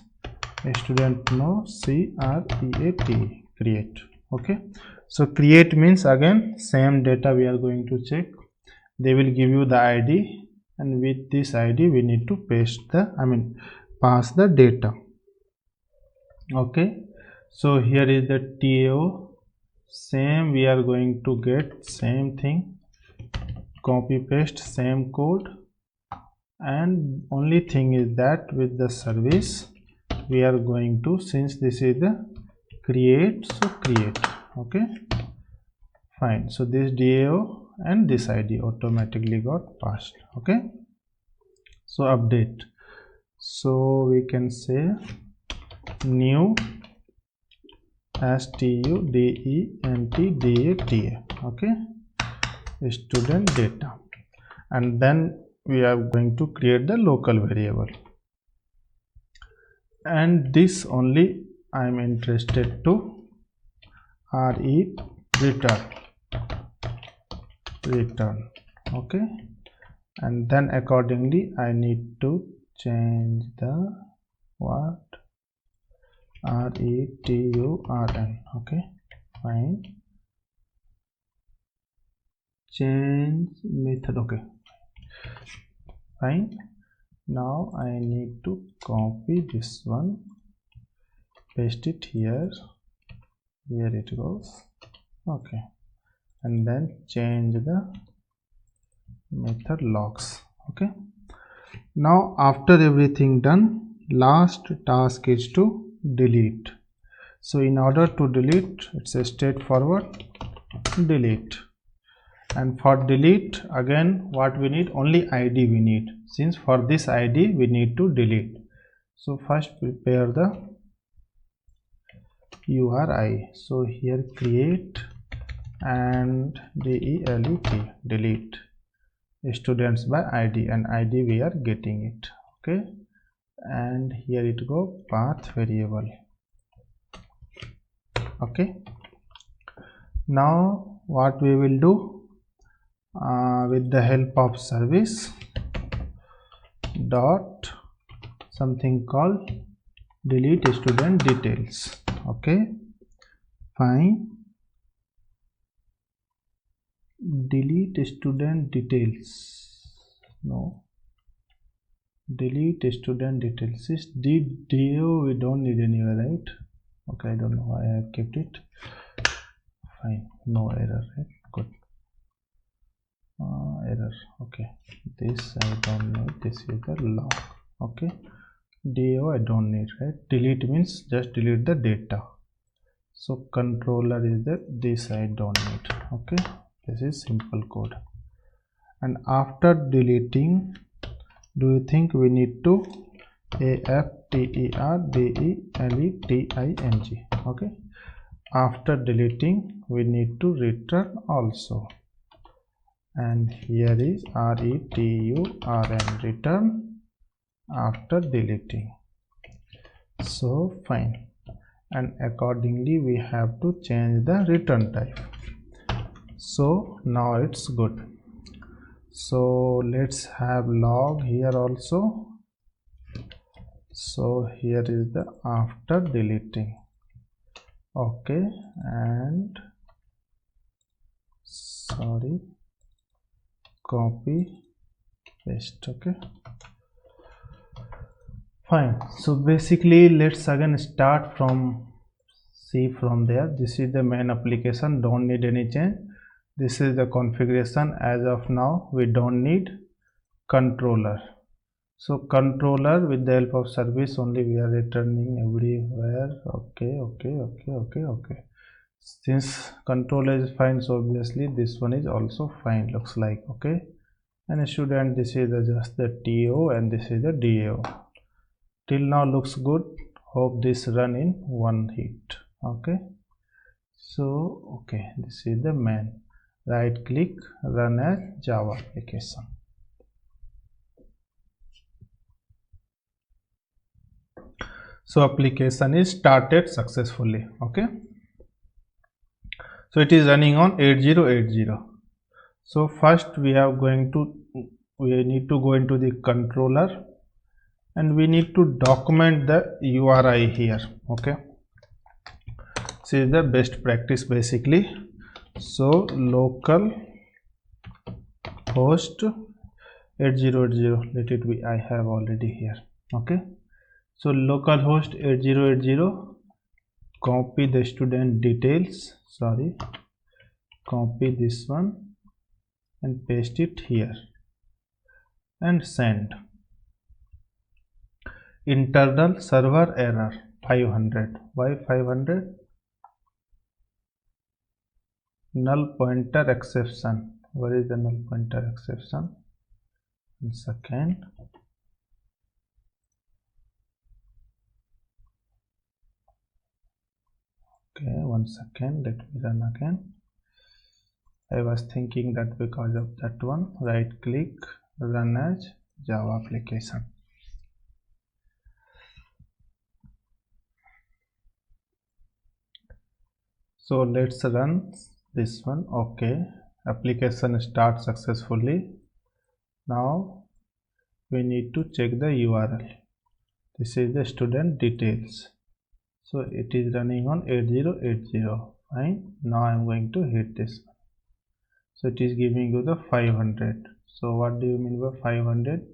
student no create, okay. So create means again same data we are going to check. They will give you the ID, and with this ID we need to pass the data, okay. So here is the TO, same we are going to get same thing, copy paste same code, and only thing is that with the service we are going to, since this is the create, so create, okay. Fine. So this DAO and this ID automatically got passed, okay. So update, so we can say new studentData, okay, student data, and then we are going to create the local variable, and this only I am interested to return, okay, and then accordingly I need to change the return, okay. Fine. Change method, okay. Fine. Now I need to copy this one, paste it here it goes, okay, and then change the method logs, okay. Now after everything done, last task is to delete. So in order to delete, it's a straightforward delete, and for delete again what we need, only ID we need, since for this ID we need to delete. So first prepare the URI. So here create and delete students by ID, and ID we are getting it, okay, and here it go path variable, okay. Now what we will do, with the help of service dot something called delete student details, okay. Fine. Delete student details, no, delete student details is DO, we don't need anywhere, right? Okay, I don't know why I have kept it. Fine, no error, right? Good. Error, okay, this I don't need, this is the log, okay. DO I don't need, right? Delete means just delete the data. So controller is this I don't need, okay. This is simple code. And after deleting, do you think we need to AFTERDELETING, okay. After deleting we need to return also, and here is return after deleting. So fine, and accordingly we have to change the return type. So now it's good. So let's have log here also. So here is the after deleting. Okay, and sorry, copy paste. Okay, fine. So basically let's again start from from there. This is the main application, don't need any change. This is the configuration. As of now we don't need controller. So controller, with the help of service only we are returning everywhere. Okay. Since controller is fine, so obviously this one is also fine, looks like. Okay, and student, this is just the TO and this is the DAO. Till now looks good. Hope this run in one hit. Okay, so okay, this is the main. Right click, run as Java application. So application is started successfully. Okay, so it is running on 8080. So first we need to go into the controller and we need to document the URI here. Okay, this is the best practice basically. So local host 8080, let it be, I have already here. Okay, so localhost 8080, copy the student details, copy this one and paste it here and send. Internal server error 500. Why 500? Null pointer exception. Where is the null pointer exception? 1 second. Okay, 1 second, let me run again. I was thinking that because of that one. Right click, run as Java application. So let's run this one. Okay, application starts successfully. Now we need to check the URL. This is the student details. So it is running on 8080. Fine. Now I am going to hit this one. So it is giving you the 500. So what do you mean by 500?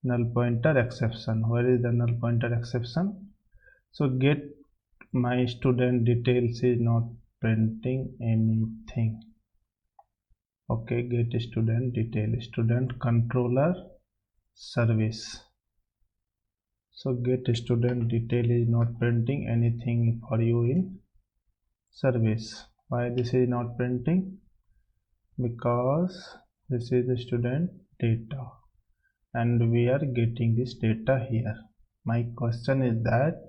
Null pointer exception. Where is the null pointer exception? So get my student details is not printing anything. Okay, get student detail, student controller service. So get student detail is not printing anything for you in service. Why this is not printing? Because this is the student data and we are getting this data here. My question is that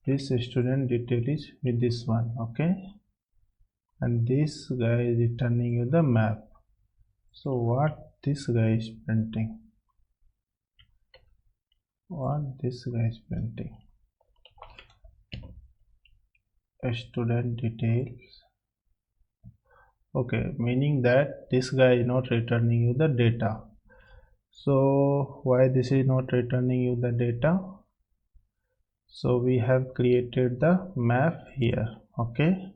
this student detail is with this one. Okay, and this guy is returning you the map. So what this guy is printing? What this guy is printing? Student details. Okay, meaning that this guy is not returning you the data. So why this is not returning you the data? So we have created the map here. Okay,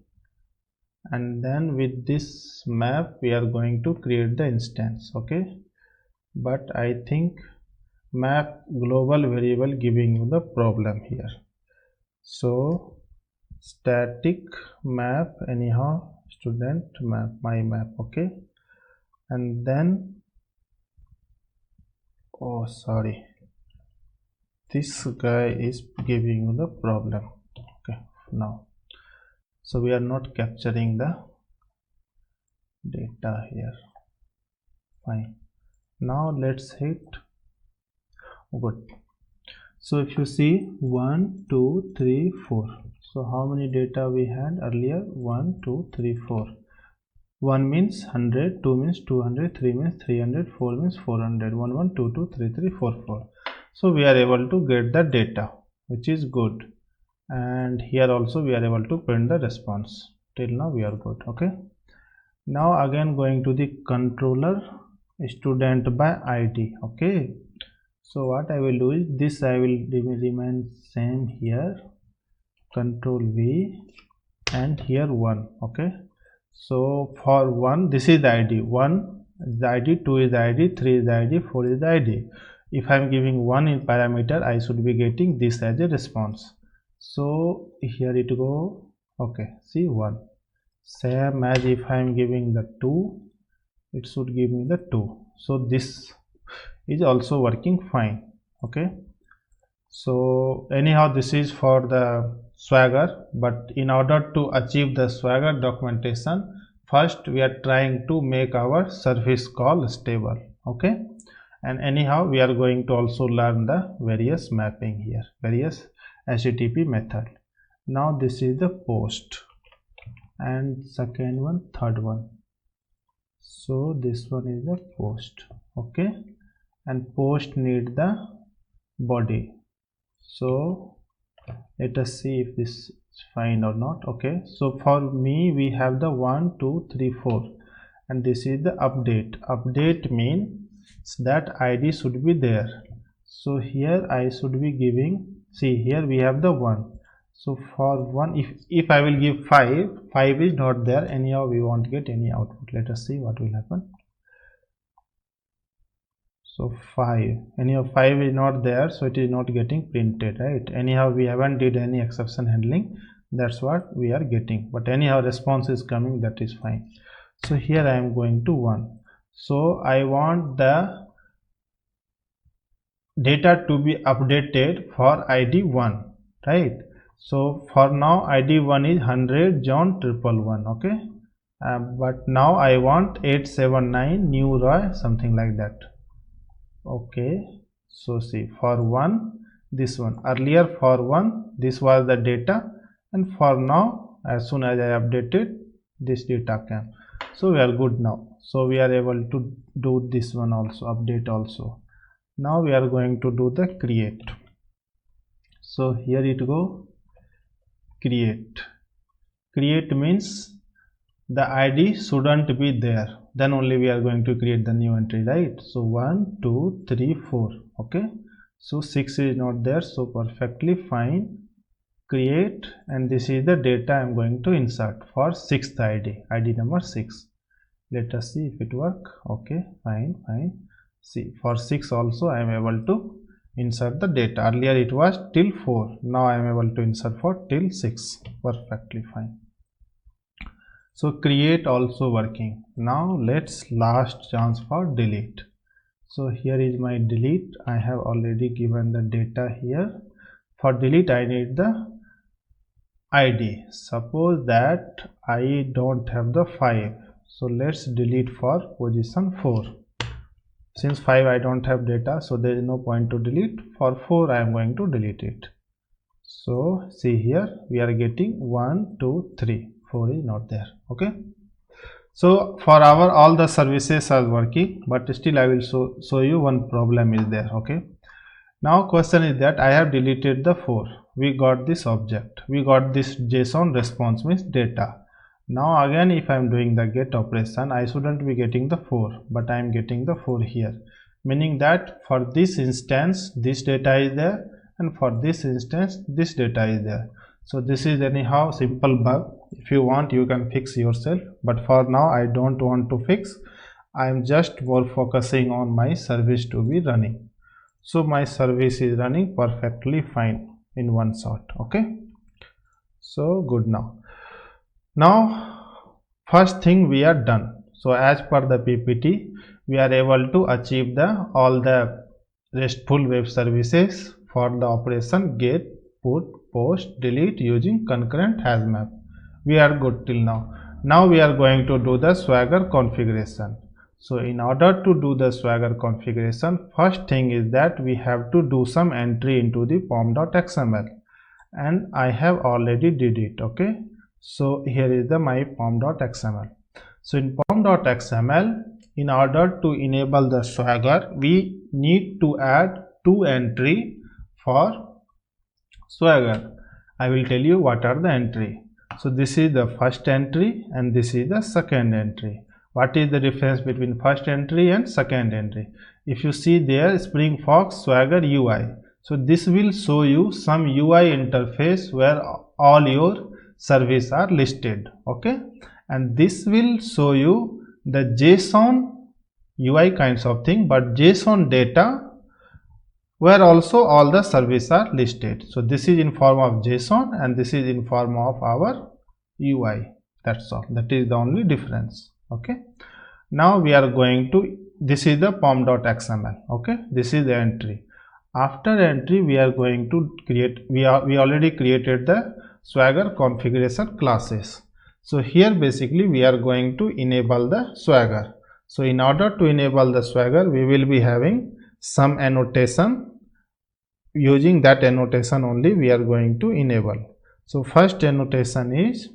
and then with this map we are going to create the instance. Okay, but I think map global variable giving you the problem here. So static map, anyhow, student map, my map. Okay, and then oh sorry, this guy is giving you the problem. Okay, now so we are not capturing the data here. Fine, now let's hit good. So if you see 1 2 3 4, so how many data we had earlier? 1 2 3 4. 1 means 100, 2 means 200, 3 means 300, 4 means 400, 1 1 2 2 3 3 4 4. So we are able to get the data, which is good, and here also we are able to print the response. Till now we are good. Okay, Now again going to the controller student by ID. Okay, so what I will do is this I will remain same here, control V, and here 1. Okay, so for 1 this is the ID, 1 is the ID, 2 is the ID, 3 is the ID, 4 is the ID. If I am giving 1 in parameter, I should be getting this as a response. So here it go. Okay, see 1. Same as if I am giving the 2, it should give me the 2. So this is also working fine. Okay, so anyhow this is for the Swagger, but in order to achieve the Swagger documentation, first we are trying to make our service call stable. Okay, and anyhow we are going to also learn the various mapping here, various HTTP method. Now this is the post, and second one, third one. So this one is the post. Okay, and post need the body. So let us see if this is fine or not. Okay, so for me we have the 1 2 3 4, and this is the update. Update means that ID should be there. So here I should be giving, see here we have the 1. So for 1, if I will give 5 is not there, anyhow we won't get any output. Let us see what will happen. So 5, anyhow 5 is not there, so it is not getting printed, right? Anyhow we haven't did any exception handling, that's what we are getting, but anyhow response is coming, that is fine. So here I am going to 1. So I want the data to be updated for ID 1, right? So for now ID 1 is 100 John 111. Okay, but now I want 879 new Roy, something like that. Okay, so see for 1 this one, earlier for 1 this was the data, and for now as soon as I updated this data came. So we are good now. So we are able to do this one also, update also. Now we are going to do the create. So here it go, create. Create means the ID shouldn't be there, then only we are going to create the new entry, right? So 1 2 3 4. Okay, so 6 is not there, so perfectly fine. Create, and this is the data I am going to insert for 6th ID number 6. Let us see if it work. Okay, fine. See for 6 also I am able to insert the data. Earlier it was till 4, now I am able to insert for till 6. Perfectly fine. So create also working. Now let's last chance for delete. So here is my delete. I have already given the data here. For delete I need the ID. Suppose that I don't have the 5. So let's delete for position 4. Since 5 I don't have data, so there is no point to delete. For 4 I am going to delete it. So see here we are getting 1 2 3. 4 is not there. Okay, so for our all the services are working, but still I will show you one problem is there. Okay, now question is that I have deleted the 4, we got this object, we got this JSON response means data. Now again if I am doing the get operation, I shouldn't be getting the 4, but I am getting the 4 here, meaning that for this instance this data is there, and for this instance this data is there. So this is anyhow simple bug. If you want you can fix yourself, but for now I don't want to fix. I am just more focusing on my service to be running. So my service is running perfectly fine in one shot. Okay, so good. Now first thing we are done. So as per the PPT we are able to achieve the all the RESTful web services for the operation get, put, post, delete using concurrent hash map. We are good till now. Now we are going to do the Swagger configuration. So in order to do the Swagger configuration, first thing is that we have to do some entry into the pom.xml, and I have already did it. Okay, so here is the my pom.xml. So in pom.xml, in order to enable the Swagger, we need to add 2 entry for Swagger. I will tell you what are the entry. So this is the first entry and this is the second entry. What is the difference between first entry and second entry? If you see there, Spring Fox Swagger UI. So this will show you some UI interface where all your services are listed. Okay, and this will show you the JSON UI kinds of thing, but JSON data where also all the services are listed. So this is in form of JSON and this is in form of our UI. That's all. That is the only difference. Okay. Now we are going to, this is the pom.xml. Okay. This is the entry. After entry, we are going to create, we already created the Swagger configuration classes. So here basically we are going to enable the Swagger. So in order to enable the Swagger, we will be having some annotation. Using that annotation only we are going to enable. So first annotation is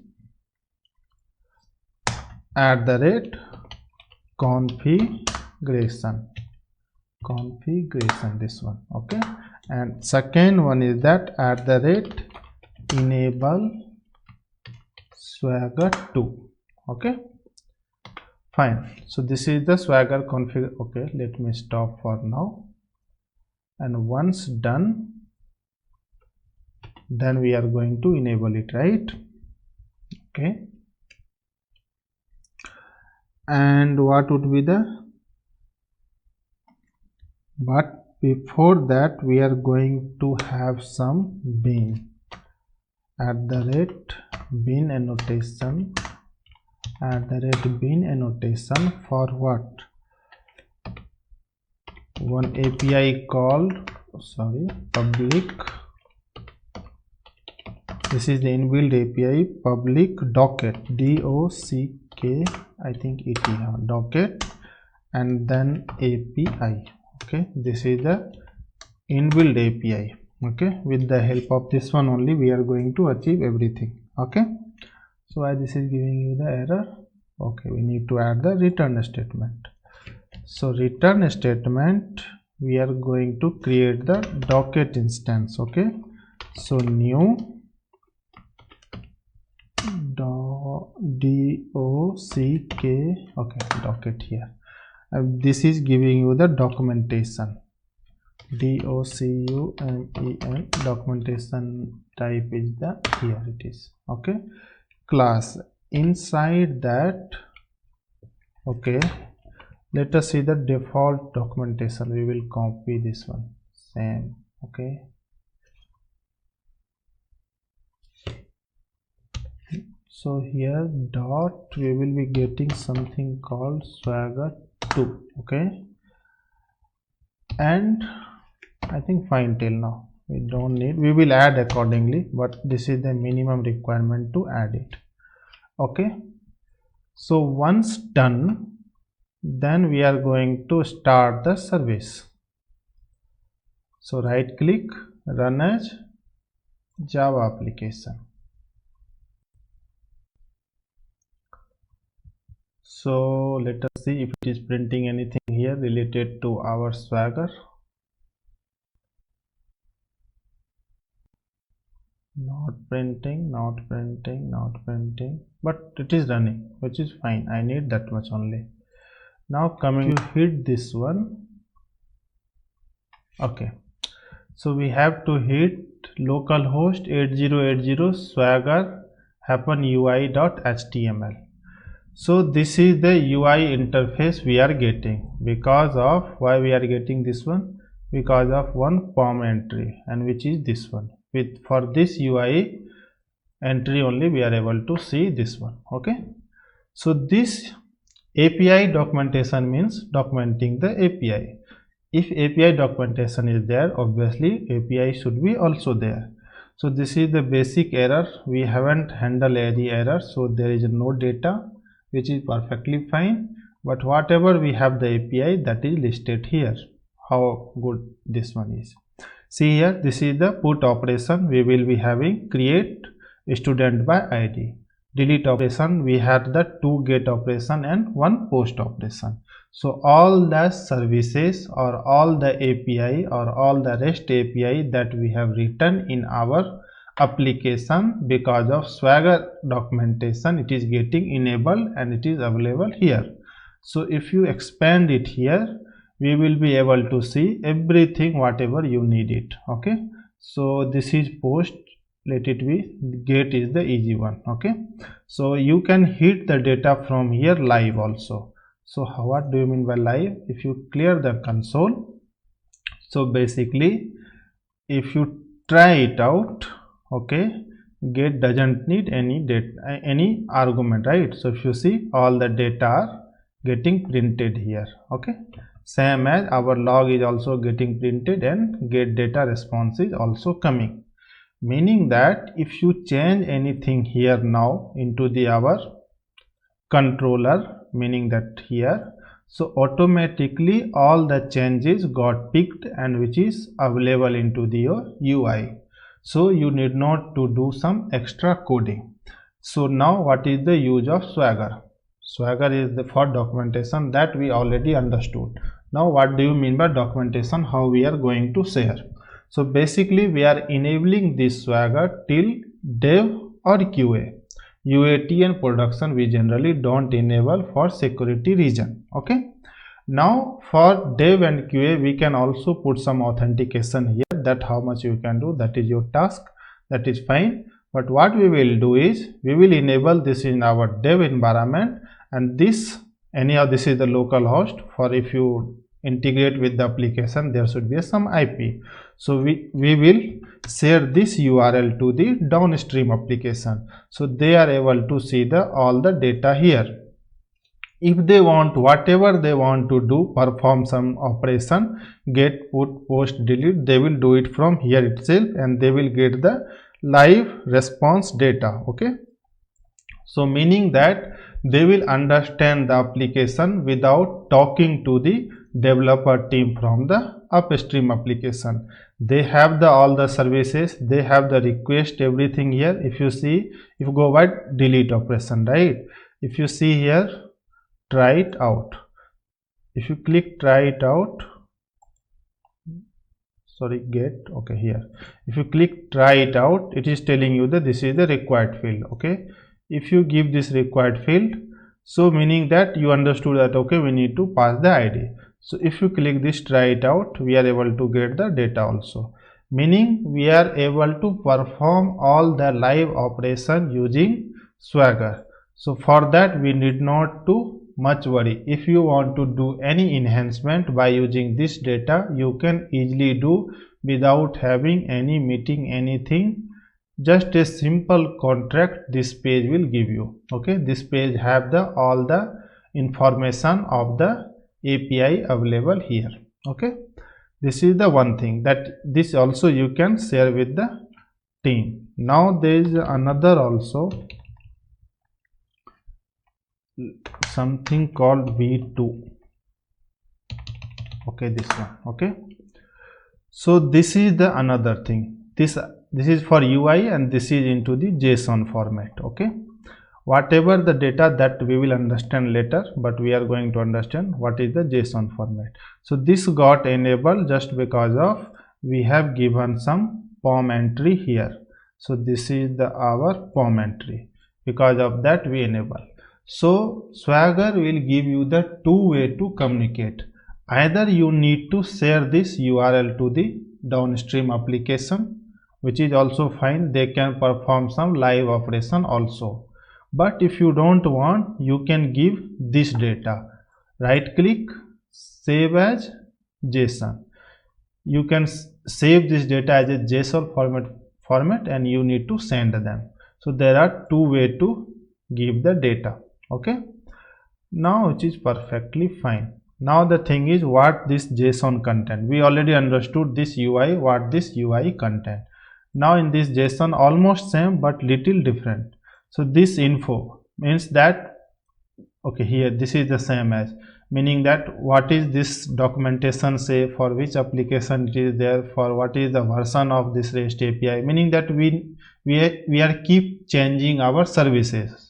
@configuration, this one. Okay, and second one is that @enable Swagger 2. Okay, fine. So this is the Swagger config. Okay, let me stop for now, and once done, then we are going to enable it, right? Okay, and what would be the, but before that we are going to have some bin, bin annotation, bin annotation for what? One API called, public, this is the inbuilt API, public docket, DOCK, I think it is docket, and then API. Okay, this is the inbuilt API. Okay, with the help of this one only we are going to achieve everything. Okay, so why this is giving you the error? Okay, we need to add the return statement. So return statement, we are going to create the docket instance. Okay, so new dock, okay, docket here. This is giving you the documentation, documen, documentation type is the, here it is. Okay, class, inside that, okay, let us see the default documentation. We will copy this one, same. Okay, so here dot, we will be getting something called Swagger 2. Okay, and I think fine till now we don't need, we will add accordingly, but this is the minimum requirement to add it. Okay, so once done, then we are going to start the service. So right click, run as Java application. So let us see if it is printing anything here related to our Swagger. Not printing, but it is running, which is fine. I need that much only. Now coming to hit this one. Okay, so we have to hit localhost 8080 swagger happen UI.html. So this is the UI interface we are getting. Because of, why we are getting this one? Because of one POM entry, and which is this one. With, for this UI entry only we are able to see this one. Okay, so this API documentation means documenting the API. If API documentation is there, obviously API should be also there. So this is the basic error. We haven't handled any error, so there is no data, which is perfectly fine. But whatever we have the API, that is listed here. How good this one is. See here, this is the put operation. We will be having create student by ID. Delete operation, we had the 2 get operation and 1 post operation. So all the services or all the API or all the REST API that we have written in our application because of Swagger documentation. It is getting enabled and it is available here. So if you expand it here, we will be able to see everything whatever you need it. Okay, so this is post, let it be. Get is the easy one. Okay, so you can hit the data from here live also. So what do you mean by live? If you clear the console, so basically if you try it out, okay, get doesn't need any data, any argument, right? So if you see, all the data are getting printed here. Okay, same as our log is also getting printed and get data response is also coming, meaning that if you change anything here now into the our controller, meaning that here, so automatically all the changes got picked and which is available into the your UI. So you need not to do some extra coding. So now what is the use of Swagger? Swagger is for documentation, that we already understood. Now what do you mean by documentation? How we are going to share? So basically we are enabling this Swagger till dev or QA. UAT and production we generally don't enable for security reason. Okay, now for dev and QA we can also put some authentication here. That how much you can do, that is your task, that is fine. But what we will do is we will enable this in our dev environment, and this this is the local host. For if you integrate with the application, there should be some IP. So we will share this URL to the downstream application, so they are able to see the all the data here. If they want, whatever they want to do, perform some operation, get, put, post, delete, they will do it from here itself and they will get the live response data. Okay, so meaning that they will understand the application without talking to the developer team from the upstream application. They have the all the services, they have the request, everything here. If you see, if you go by delete operation, right, if you see here, try it out, if you click try it out, sorry, get, okay, here if you click try it out, it is telling you that this is the required field. Okay, if you give this required field, so meaning that you understood that okay, we need to pass the ID. So if you click this try it out, we are able to get the data also, meaning we are able to perform all the live operation using Swagger. So for that we need not to much worry. If you want to do any enhancement by using this data, you can easily do without having any meeting, anything. Just a simple contract this page will give you. Okay, this page have the all the information of the API available here. Okay, this is the one thing, that this also you can share with the team. Now there is another also, something called V2. Okay, this one. Okay, so this is the another thing. This is for UI and this is into the JSON format. Okay, whatever the data that we will understand later, but we are going to understand what is the JSON format. So this got enabled just because of we have given some POM entry here. So this is the our POM entry, because of that we enable. So Swagger will give you the two way to communicate. Either you need to share this URL to the downstream application, which is also fine, they can perform some live operation also. But if you don't want, you can give this data, right click, save as JSON. You can save this data as a JSON format and you need to send them. So there are two ways to give the data. Okay, now which is perfectly fine. Now the thing is, what this JSON content, we already understood this UI, what this UI content. Now in this JSON almost same but little different. So this info means that okay, here this is the same as, meaning that what is this documentation say, for which application it is there, for what is the version of this REST API, meaning that we are keep changing our services.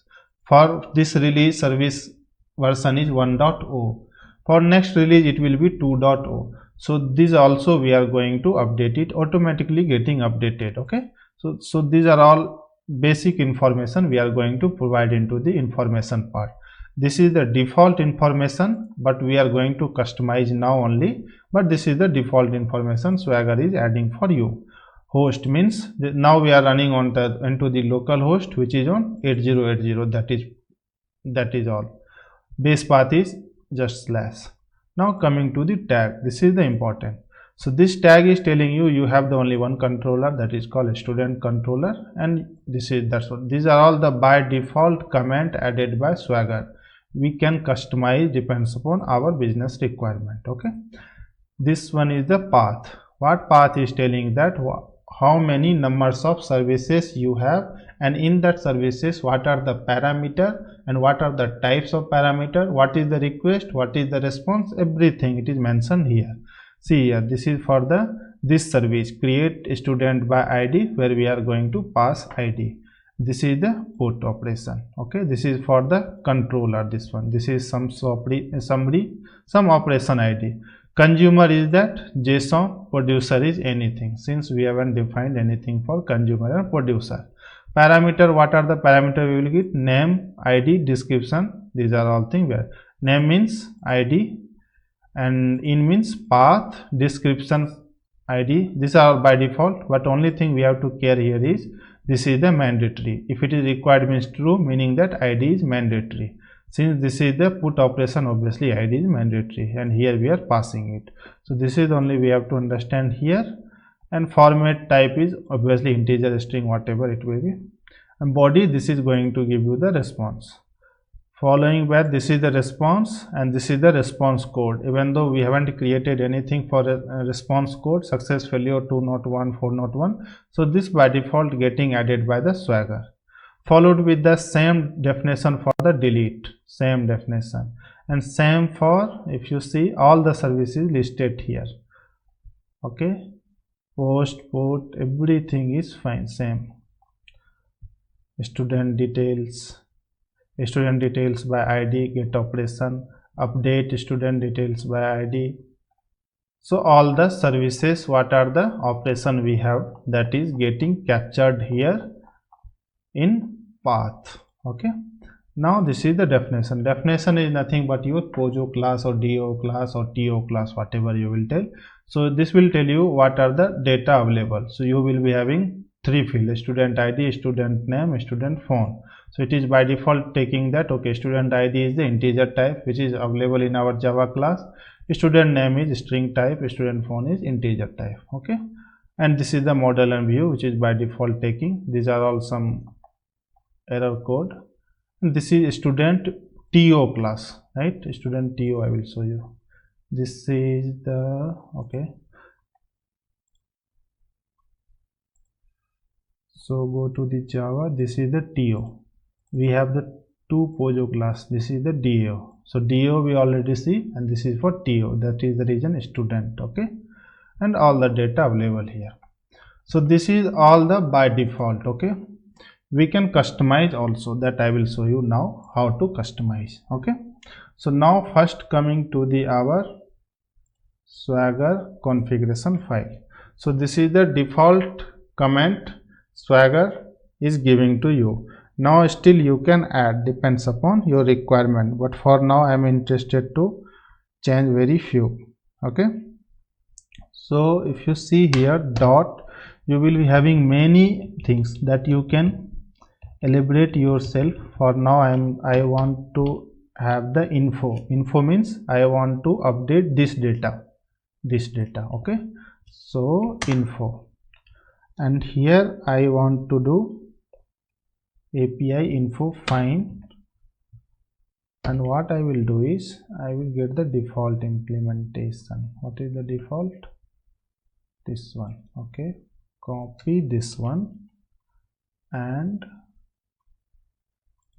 For this release, service version is 1.0, for next release it will be 2.0. so this also we are going to update it, automatically getting updated. Okay, So these are all basic information we are going to provide into the information part. This is the default information, but we are going to customize now only, but this is the default information Swagger is adding for you. Host means now we are running on into the local host, which is on 8080. That is all. Base path is just slash. Now coming to the tag, this is the important. So this tag is telling you you have the only one controller, that is called student controller, and that's what. These are all the by default comment added by Swagger. We can customize depends upon our business requirement. Okay. This one is the path. What path is telling that how many numbers of services you have, and in that services what are the parameter and what are the types of parameter, what is the request, what is the response, everything it is mentioned here. See here, this is for this service create student by ID, where we are going to pass ID. This is the put operation. Okay, this is for the controller. This one, this is some operation ID. Consumer is that JSON, producer is anything, since we haven't defined anything for consumer and producer. Parameter, what are the parameter we will get? Name, ID, description. These are all things where name means ID and in means path, description ID. These are by default, but only thing we have to care here is this is the mandatory. If it is required means true, meaning that ID is mandatory. Since this is the put operation, obviously ID is mandatory, and here we are passing it. So this is only we have to understand here. And format type is obviously integer, string, whatever it will be. And body, this is going to give you the response. Following where this is the response, and this is the response code. Even though we haven't created anything for a response code, success failure 201, 401. So this by default getting added by the Swagger. Followed with the same definition for the delete, same definition, and same for, if you see, all the services listed here. Okay, post, put, everything is fine, same. Student details by ID, get operation, update student details by ID. So all the services, what are the operation we have, that is getting captured here in path. Okay, now this is the definition. Definition is nothing but your POJO class or DO class or TO class, whatever you will tell. So this will tell you what are the data available. So you will be having three fields: student ID, student name, student phone. So it is by default taking that, okay, student ID is the integer type which is available in our Java class, student name is string type, student phone is integer type. Okay, and this is the model and view which is by default taking. These are all some error code, and this is student TO class, right? Student TO, I will show you. This is the, okay, so go to the Java. This is the TO. We have the two POJO class. This is the DO. So DO we already see, and this is for TO, that is the region student. Okay, and all the data available here. So this is all the by default. Okay, we can customize also, that I will show you now how to customize. Okay, so now first coming to the our Swagger configuration file. So this is the default comment Swagger is giving to you. Now still you can add, depends upon your requirement, but for now I am interested to change very few. Okay, so if you see here dot, you will be having many things that you can elaborate yourself. For now I want to have the info means I want to update this data. Okay, so info, and here I want to do API info find, and what I will do is I will get the default implementation. What is the default? This one. Okay, copy this one, and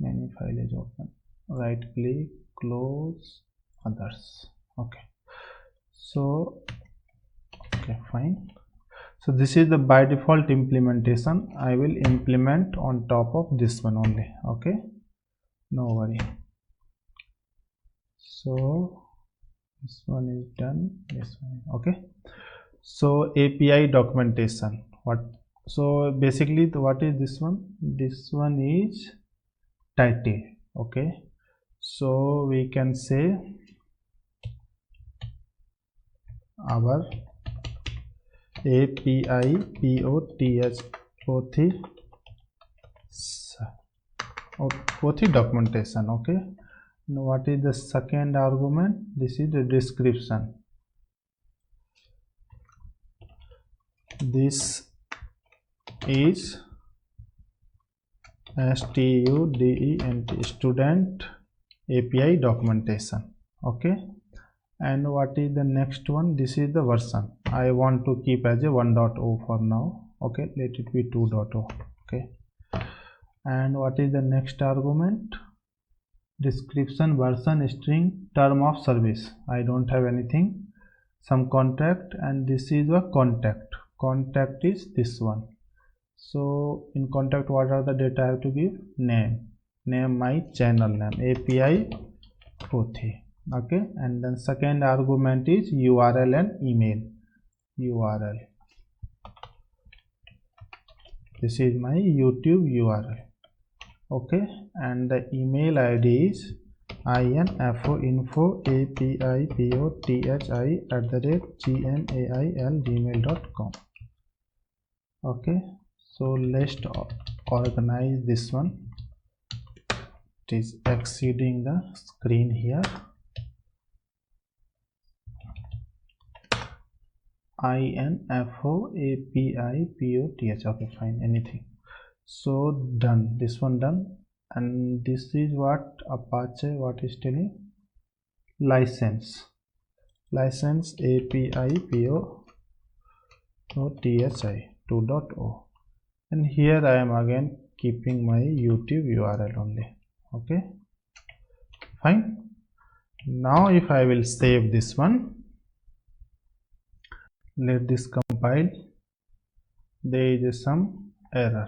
many file is open, right click, close, others. Okay, so okay, fine. So this is the by default implementation. I will implement on top of this one only. Okay, no worry. So this one is done, this one. Okay, so API documentation, what So basically what is this one? This one is title. Okay, so we can say our API POTH documentation. Okay, now what is the second argument? This is the description. This is STUDENT, student API documentation. Okay, and what is the next one? This is the version. I want to keep as a 1.0 for now. Okay, let it be 2.0. Okay, and what is the next argument? Description, version, string, term of service. I don't have anything. Some contact, and this is a contact. Contact is this one. So in contact, what are the data I have to give? Name my channel name, API POTH. Okay, and then second argument is URL and email. URL, this is my YouTube URL. Okay, and the email ID is info@gmail.com. Okay, so let's organize this one. It is exceeding the screen here. INFOAPIPOTH. Okay, fine, anything. So done, this one done. And this is what Apache, what is telling? License API POTHI 2.0, and here I am again keeping my YouTube URL only. Okay, fine. Now if I will save this one, let this compile. There is some error.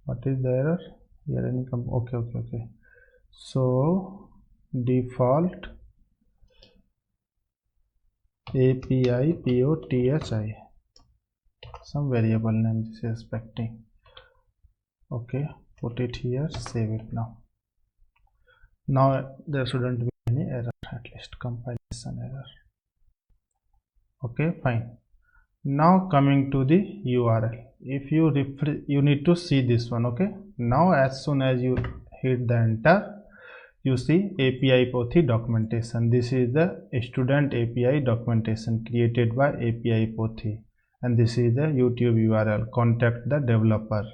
What is the error here? Okay. So default API POTHI, some variable name this is expecting. Okay, put it here, save it now. Now there shouldn't be any error, at least compilation error. Okay, fine. Now coming to the URL, if you refresh, you need to see this one. Okay, now as soon as you hit the enter, you see API POTH documentation. This is the student API documentation created by API POTH, and this is the YouTube URL, contact the developer,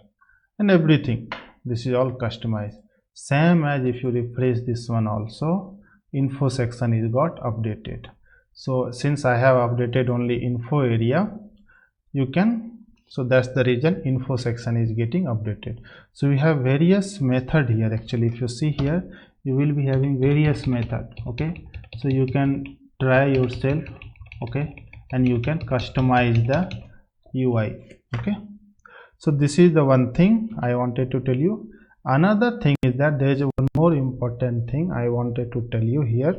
and everything. This is all customized. Same as if you refresh this one also, info section is got updated. So since I have updated only info area, you can, so that's the reason info section is getting updated. So we have various method here. Actually, if you see here, you will be having various method. Okay, so you can try yourself. Okay, and you can customize the UI. Okay, so this is the one thing I wanted to tell you. Another thing is that there is one more important thing I wanted to tell you here.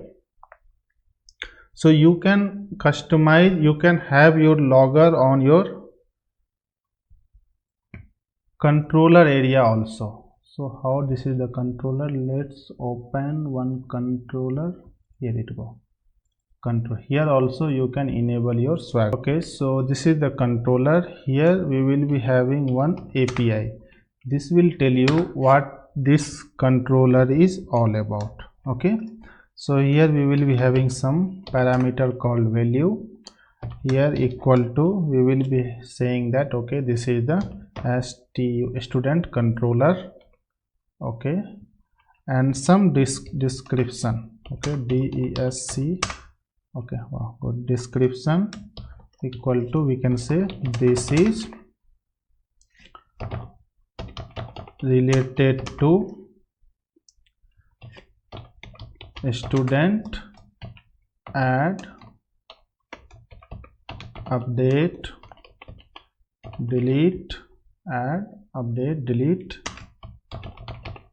So you can customize, you can have your logger on your controller area also. So how this is the controller? Let's open one controller. Here it go. Control. Here also you can enable your Swagger. Okay, so this is the controller. Here we will be having one API. This will tell you what this controller is all about. Okay, so here we will be having some parameter called value. Here equal to, we will be saying that okay, this is the student controller. Okay, and some description. Okay, DESC. Okay, wow, good. Description equal to, we can say this is related to student add, update, delete, add, update, delete,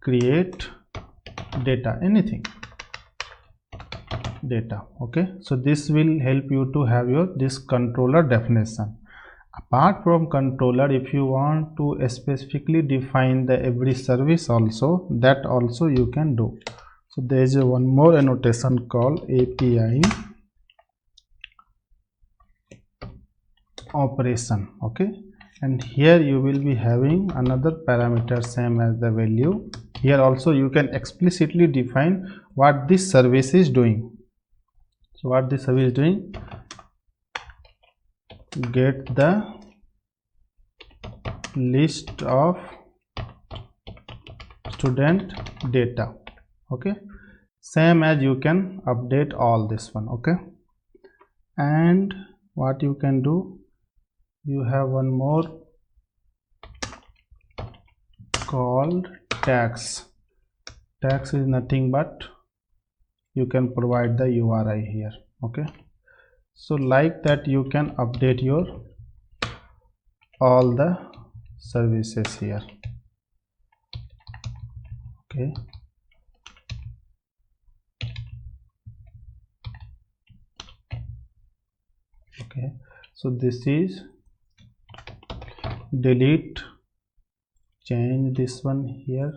create data, anything data. Okay, so this will help you to have your this controller definition. Apart from controller, if you want to specifically define the every service also, that also you can do. So there is one more annotation called API operation. Okay, and here you will be having another parameter same as the value. Here also you can explicitly define what this service is doing. So what this service is doing, get the list of student data. Okay, same as you can update all this one. Okay, and what you can do, you have one more called tags. Tags is nothing but you can provide the URI here. Okay, so like that you can update your all the services here. Okay, okay, so this is delete, change this one here.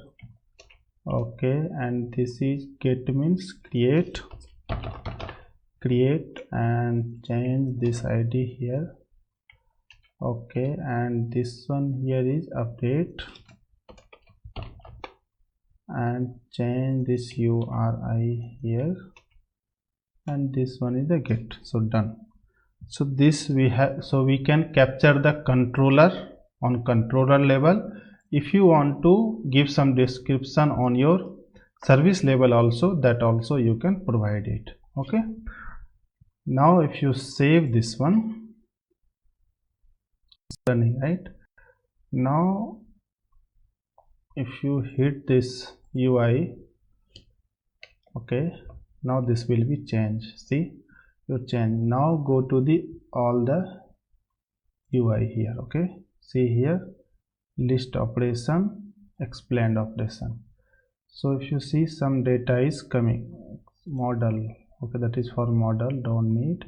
Okay, and this is get means create and change this ID here. Okay, and this one here is update and change this URI here, and this one is the get. So done. So this we have, so we can capture the controller on controller level. If you want to give some description on your service level also, that also you can provide it. Okay, now if you save this one, it's running, right? Now if you hit this UI, okay, now this will be changed. See, you change. Now go to the all the UI here. Okay, see here, list operation, explained operation. So if you see some data is coming, model. Okay, that is for model, don't need,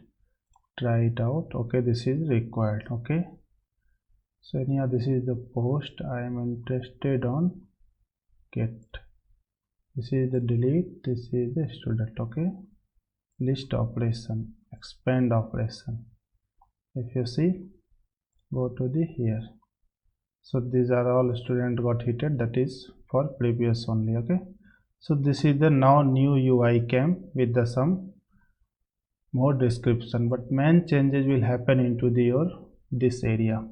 try it out. Okay, this is required. Okay, so anyhow this is the post I am interested on, get. This is the delete, this is the student. Okay, list operation, expand operation. If you see, go to the here. So these are all student got hit, that is for previous only. Okay, so this is the now new UI came with the some more description, but main changes will happen into the your this area.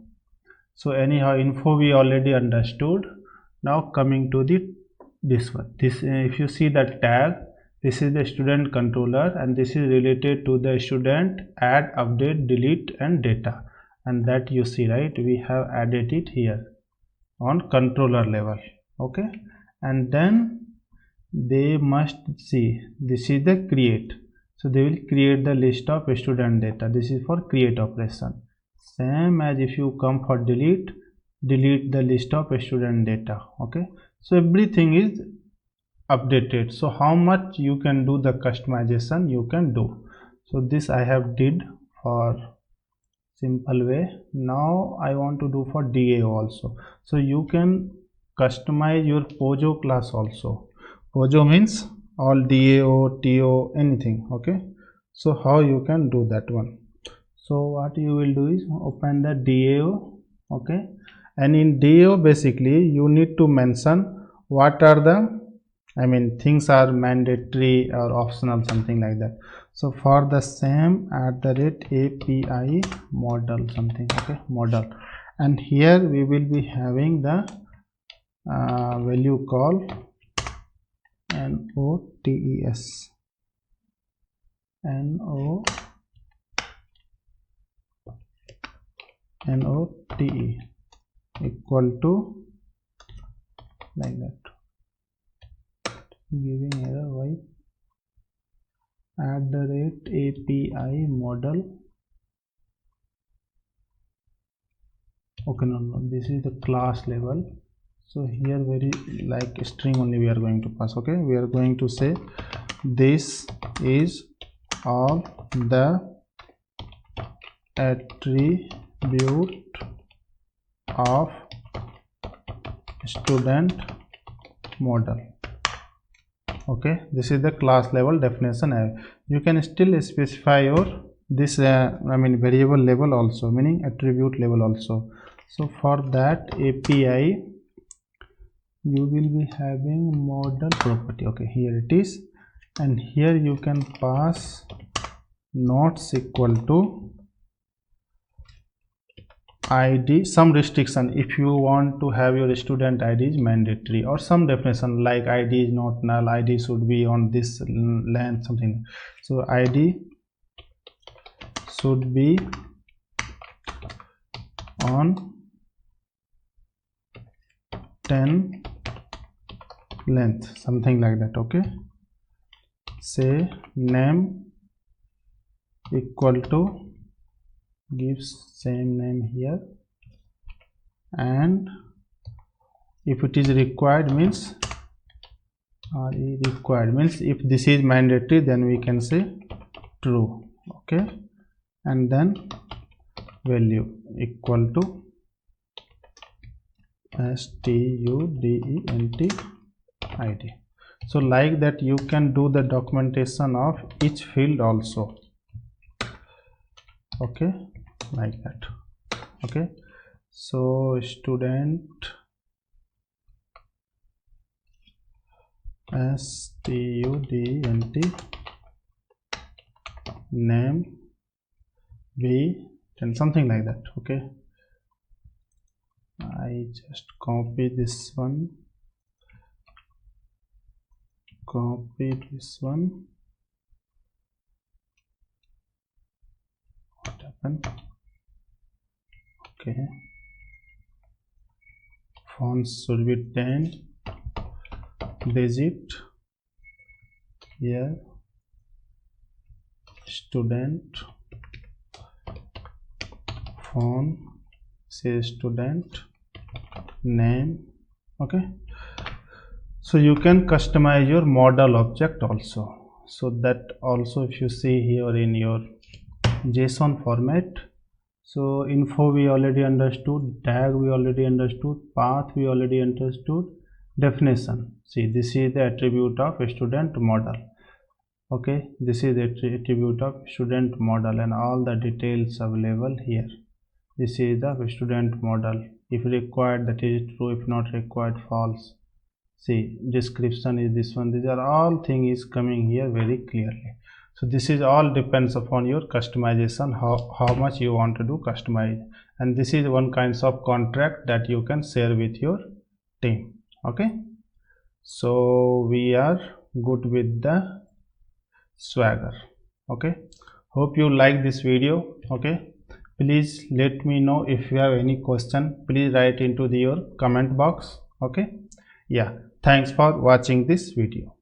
So anyhow info we already understood. Now coming to the this one, this if you see the tag, this is the student controller and this is related to the student add, update, delete and data, and that you see, right, we have added it here on controller level. Okay, and then they must see, this is the create, so they will create the list of student data. This is for create operation. Same as if you come for delete the list of student data. Okay, so everything is updated. So how much you can do the customization you can do. So this I have did for simple way. Now I want to do for DAO also. So you can customize your Pojo class also. Pojo means all DAO, TO, anything. Okay, so how you can do that one. So what you will do is open the DAO. Okay, and in DAO basically you need to mention what are the, I mean, things are mandatory or optional, something like that. So for the same @API model something. Okay, model, and here we will be having the value call NOTES NOTE equal to like that, giving error why @API model. Okay, no, this is the class level. So here very like string only we are going to pass. Okay, we are going to say this is of the attribute of student model. Okay, this is the class level definition. You can still specify your this variable level also, meaning attribute level also. So for that API you will be having model property. Okay, here it is, and here you can pass nots equal to ID, some restriction. If you want to have your student ID is mandatory, or some definition like ID is not null, ID should be on this length, something. So ID should be on 10 length, something like that. Okay, say name equal to, gives same name here, and if it is required means required means if this is mandatory, then we can say true. Okay, and then value equal to student ID. So like that you can do the documentation of each field also. Okay, like that. Okay, so student student name b and something like that. Okay, I just copy this one, what happened? Okay, fonts should be 10 digit here, student font, say student name. Okay, so you can customize your model object also. So that also, if you see here in your JSON format, so info we already understood, tag we already understood, path we already understood, definition. See, this is the attribute of student model. Okay, this is the attribute of student model and all the details available here. This is the student model. If required, that is true. If not required, false. See, description is this one. These are all things is coming here very clearly. So this is all depends upon your customization, how much you want to do customize, and this is one kinds of contract that you can share with your team. Okay, so we are good with the Swagger. Okay, hope you like this video. Okay, please let me know if you have any question. Please write into your comment box. Okay, yeah, thanks for watching this video.